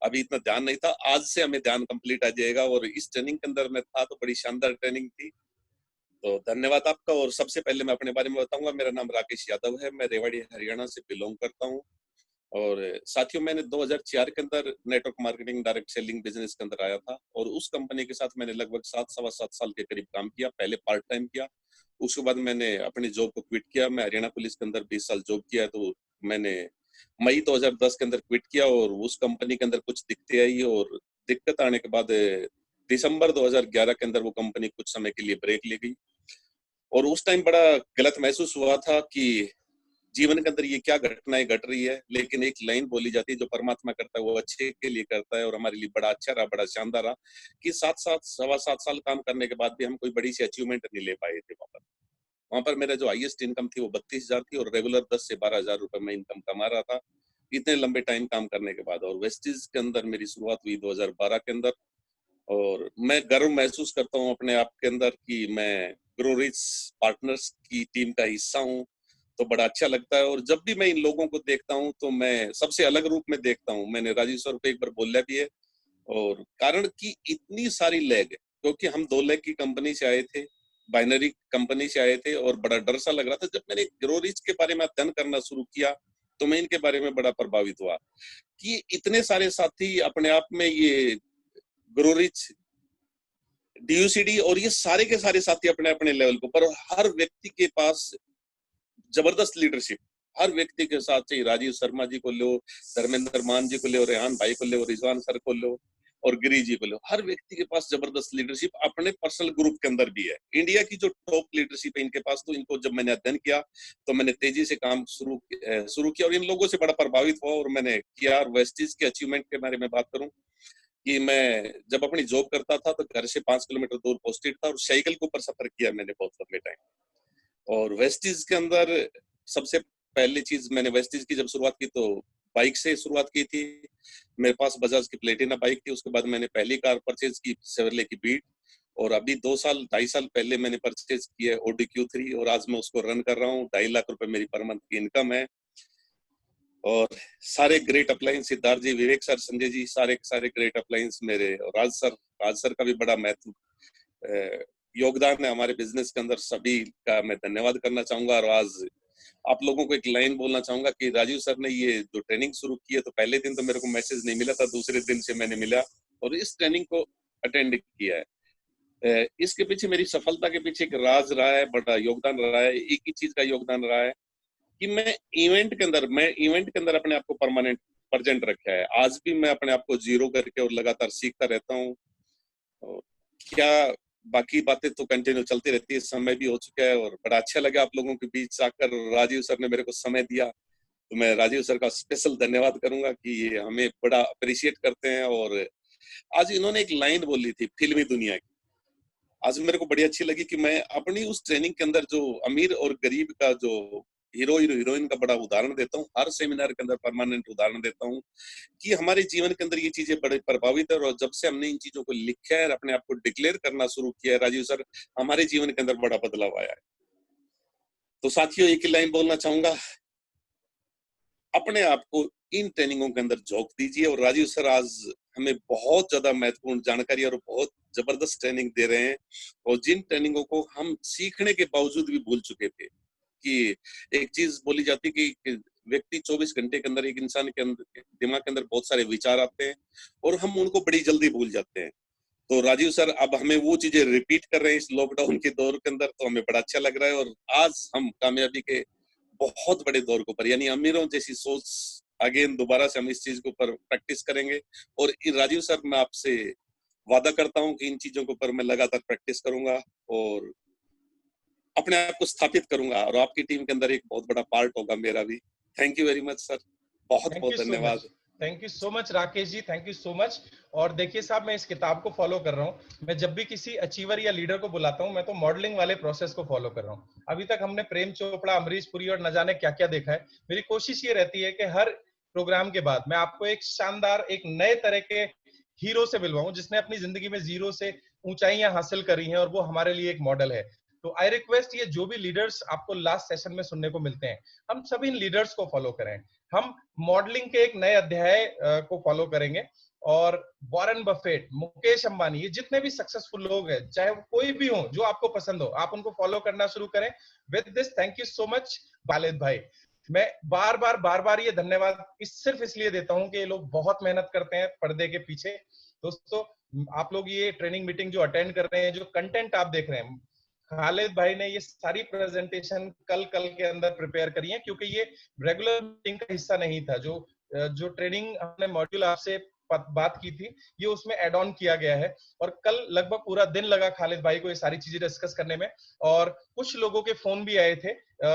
अभी इतना ध्यान नहीं था। आज से हमें ध्यान कंप्लीट आ जाएगा। और इस ट्रेनिंग के अंदर मैं था तो बड़ी शानदार ट्रेनिंग थी, तो धन्यवाद आपका। और सबसे पहले मैं अपने बारे में बताऊंगा, मेरा नाम राकेश यादव है, मैं रेवाड़ी हरियाणा से बिलोंग करता हूँ। और साथियों, मैंने 2004 के अंदर network marketing direct selling business के अंदर आया था, और उस कंपनी के साथ मैंने लगभग 7 साल के करीब काम किया। पहले पार्ट टाइम किया, उसके बाद मैंने अपनी जॉब को क्विट किया। मैं हरियाणा पुलिस के अंदर 20 साल जॉब किया, तो मैंने मई 2010 के अंदर क्विट किया। और उस कंपनी के अंदर कुछ दिक्कतें आई, और दिक्कत आने के बाद दिसंबर 2011 के अंदर वो कंपनी कुछ समय के लिए ब्रेक ले गई। और उस टाइम बड़ा गलत महसूस हुआ था कि जीवन के अंदर ये क्या घटनाएं घट रही है। लेकिन एक लाइन बोली जाती है, जो परमात्मा करता है वो अच्छे के लिए करता है, और हमारे लिए बड़ा अच्छा रहा, बड़ा शानदार रहा कि 7 साल काम करने के बाद भी हम कोई बड़ी सी अचीवमेंट नहीं ले पाए थे। वहां पर मेरा जो हाईएस्ट इनकम थी वो 32,000 थी, और रेगुलर 10 से 12,000 रुपए में इनकम कमा रहा था इतने लंबे टाइम काम करने के बाद। और वेस्टीज के अंदर मेरी शुरुआत हुई 2012 के अंदर। और मैं गर्व महसूस करता हूँ अपने आप के अंदर कि मैं ग्रो रिच पार्टनर्स की टीम का हिस्सा हूँ, तो बड़ा अच्छा लगता है। और जब भी मैं इन लोगों को देखता हूँ तो मैं सबसे अलग रूप में देखता हूँ। मैंने राजीव सर को एक बार बोला भी है, और कारण कि इतनी सारी लैग क्योंकि हम 2 लाख की कंपनी से आए थे, बाइनरी कंपनी से आए थे और बड़ा डर सा लग रहा था। जब मैंने ग्रो रिच के बारे में अध्ययन करना शुरू किया, तो मैं इनके बारे में बड़ा प्रभावित हुआ कि इतने सारे साथी अपने आप में ये ग्रो रिच, डीयूसीडी और ये सारे के सारे साथी अपने-अपने लेवल पे, पर हर व्यक्ति के पास जबरदस्त लीडरशिप, हर व्यक्ति के साथ, चाहे राजीव शर्मा जी को लो, धर्मेंद्र मान जी को लो, रेहान भाई को लो, रिजवान सर को लो और गिरी जी को लो, हर व्यक्ति के पास जबरदस्त लीडरशिप अपने पर्सनल ग्रुप के अंदर भी है। इंडिया की जो टॉप लीडरशिप है इनके पास, तो इनको जब मैंने अध्ययन किया तो मैंने तेजी से काम शुरू किया और इन लोगों से बड़ा प्रभावित हुआ और मैंने किया। और वेस्टीज के अचीवमेंट के बारे में बात करूं कि मैं जब अपनी जॉब करता था तो घर से 5 किलोमीटर दूर पोस्टेड था और साइकिल के ऊपर सफर किया मैंने बहुत लंबे टाइम। और वेस्टीज के अंदर सबसे पहली चीज मैंने वेस्टीज की जब शुरुआत की तो बाइक से शुरुआत की थी। मेरे पास बजाज की प्लेटिना बाइक थी। उसके बाद मैंने पहली कार परचेज की शेवरले की बीट और अभी 2-2.5 साल पहले मैंने परचेज की है ऑडी Q3 और आज मैं उसको रन कर रहा हूँ। 2.5 लाख रुपए मेरी पर मंथ की इनकम है। और सारे ग्रेट अप्लायंस, सिद्धार्थ जी, विवेक सर, संजय जी, सारे ग्रेट अप्लायंस मेरे, और राज सर का भी बड़ा महत्व योगदान है हमारे बिजनेस के अंदर। सभी का मैं धन्यवाद करना चाहूंगा। और आज आप लोगों को एक लाइन बोलना चाहूंगा कि राजीव सर ने ये जो ट्रेनिंग शुरू की है, तो पहले दिन तो मेरे को मैसेज नहीं मिला था, दूसरे दिन से मैंने मिला और इस ट्रेनिंग को अटेंड किया है। इसके पीछे, मेरी सफलता के पीछे एक राज रहा है, बड़ा योगदान रहा है। एक ही चीज का योगदान रहा है कि मैं इवेंट के अंदर अपने आप को परमानेंट प्रेजेंट रखा है। आज भी मैं अपने आप को जीरो करके और लगातार सीखता रहता हूँ। क्या बाकी बातें तो कंटिन्यू चलती रहती है, समय भी हो चुका है और बड़ा अच्छा लगा आप लोगों के बीच आकर। राजीव सर ने मेरे को समय दिया, तो मैं राजीव सर का स्पेशल धन्यवाद करूंगा कि ये हमें बड़ा अप्रिशिएट करते हैं। और आज इन्होंने एक लाइन बोली थी फिल्मी दुनिया की, आज मेरे को बड़ी अच्छी लगी कि मैं अपनी उस ट्रेनिंग के अंदर जो अमीर और गरीब का, जो हीरोइन का बड़ा उदाहरण देता हूँ। हर सेमिनार के अंदर परमानेंट उदाहरण देता हूँ कि हमारे जीवन के अंदर ये चीजें बड़े प्रभावित है। और जब से हमने इन चीजों को लिखा है और अपने आप को डिक्लेयर करना शुरू किया है, राजीव सर, हमारे जीवन के अंदर बड़ा बदलाव आया है। तो साथियों, एक ही लाइन बोलना चाहूंगा, अपने आप को इन ट्रेनिंगों के अंदर झोंक दीजिए। और राजीव सर आज हमें बहुत ज्यादा महत्वपूर्ण जानकारी और बहुत जबरदस्त ट्रेनिंग दे रहे हैं। और जिन ट्रेनिंगों को हम सीखने के बावजूद भी भूल चुके थे, कि एक चीज बोली जाती कि व्यक्ति 24 घंटे के अंदर, एक इंसान के अंदर, दिमाग के अंदर बहुत सारे विचार आते हैं और हम उनको बड़ी जल्दी भूल जाते हैं। तो राजीव सर अब हमें वो चीजें रिपीट कर रहे हैं इस लॉकडाउन के दौर के अंदर, तो हमें बड़ा अच्छा लग रहा है। और आज हम कामयाबी के बहुत बड़े दौर के ऊपर, यानी अमीरों जैसी सोच, अगेन दोबारा से हम इस चीज के ऊपर प्रैक्टिस करेंगे। और राजीव सर, मैं आपसे वादा करता हूँ कि इन चीजों के ऊपर मैं लगातार प्रैक्टिस करूंगा और अपने आप को स्थापित करूंगा और आपकी टीम के अंदर एक बहुत बड़ा पार्ट होगा मेरा भी। Thank you very much sir, बहुत थैंक बहुत यू सो मच। धन्यवाद। Thank you so much Rakesh ji, thank you so much. और देखिए साहब, मैं इस किताब को फॉलो कर रहा हूँ। मैं जब भी किसी अचीवर या लीडर को बुलाता हूँ, मैं तो मॉडलिंग वाले प्रोसेस को फॉलो कर रहा हूँ। अभी तक हमने प्रेम चोपड़ा, अमरीश पुरी और न जाने क्या क्या देखा है। मेरी कोशिश ये रहती है कि हर प्रोग्राम के बाद मैं आपको एक शानदार, एक नए तरह के हीरो से मिलवाऊं, जिसने अपनी जिंदगी में जीरो से ऊंचाइयां हासिल करी हैं और वो हमारे लिए एक मॉडल है। तो आई रिक्वेस्ट, ये जो भी लीडर्स आपको लास्ट सेशन में सुनने को मिलते हैं, हम सभी इन लीडर्स को फॉलो करें। हम मॉडलिंग के एक नए अध्याय को फॉलो करेंगे। और वॉरेन बफेट, मुकेश अंबानी, ये जितने भी सक्सेसफुल लोग हैं, चाहे वो कोई भी हो, जो आपको पसंद हो, आप उनको फॉलो करना शुरू करें। With this, thank you so much Khalid भाई। मैं बार बार ये धन्यवाद सिर्फ इसलिए देता हूं कि ये लोग बहुत मेहनत करते हैं पर्दे के पीछे। दोस्तों, आप लोग ये ट्रेनिंग मीटिंग जो अटेंड कर रहे हैं, जो कंटेंट आप देख रहे हैं, खालिद भाई ने ये सारी प्रेजेंटेशन कल के अंदर प्रिपेयर करी है, क्योंकि ये रेगुलर मीटिंग का हिस्सा नहीं था। जो ट्रेनिंग हमने मॉड्यूल आपसे बात की थी, ये उसमें एड ऑन किया गया है। और कल लगभग पूरा दिन लगा खालिद भाई को ये सारी चीजें डिस्कस करने में। और कुछ लोगों के फोन भी आए थे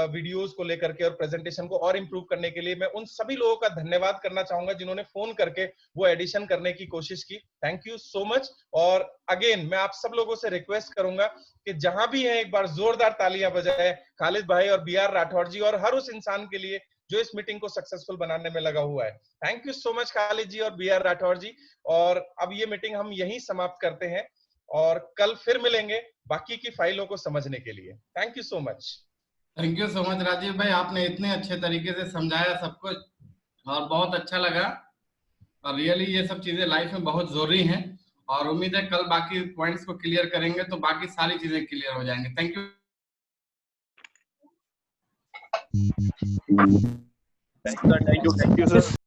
वीडियोस को लेकर के और प्रेजेंटेशन को और इम्प्रूव करने के लिए। मैं उन सभी लोगों का धन्यवाद करना चाहूंगा जिन्होंने फोन करके वो एडिशन करने की कोशिश की। Thank you so much. और अगेन मैं आप सब लोगों से रिक्वेस्ट करूंगा कि जहां भी है, एक बार जोरदार तालियां बजाए खालिद भाई और BR राठौर जी और हर उस इंसान के लिए जो इस मीटिंग को सक्सेसफुल बनाने में लगा हुआ है। Thank you so much Khalid ji और BR राठौर जी। और अब ये मीटिंग हम यहीं समाप्त करते हैं और कल फिर मिलेंगे बाकी की फाइलों को समझने के लिए। Thank you so much. Thank you so much Rajiv भाई, आपने इतने अच्छे तरीके से समझाया सब कुछ और बहुत अच्छा लगा। और रियली ये सब चीजें लाइफ में बहुत जरूरी हैं। और उम्मीद है कल बाकी पॉइंट्स को क्लियर करेंगे तो बाकी सारी चीजें क्लियर हो जाएंगे। Thank you. Thank you sir.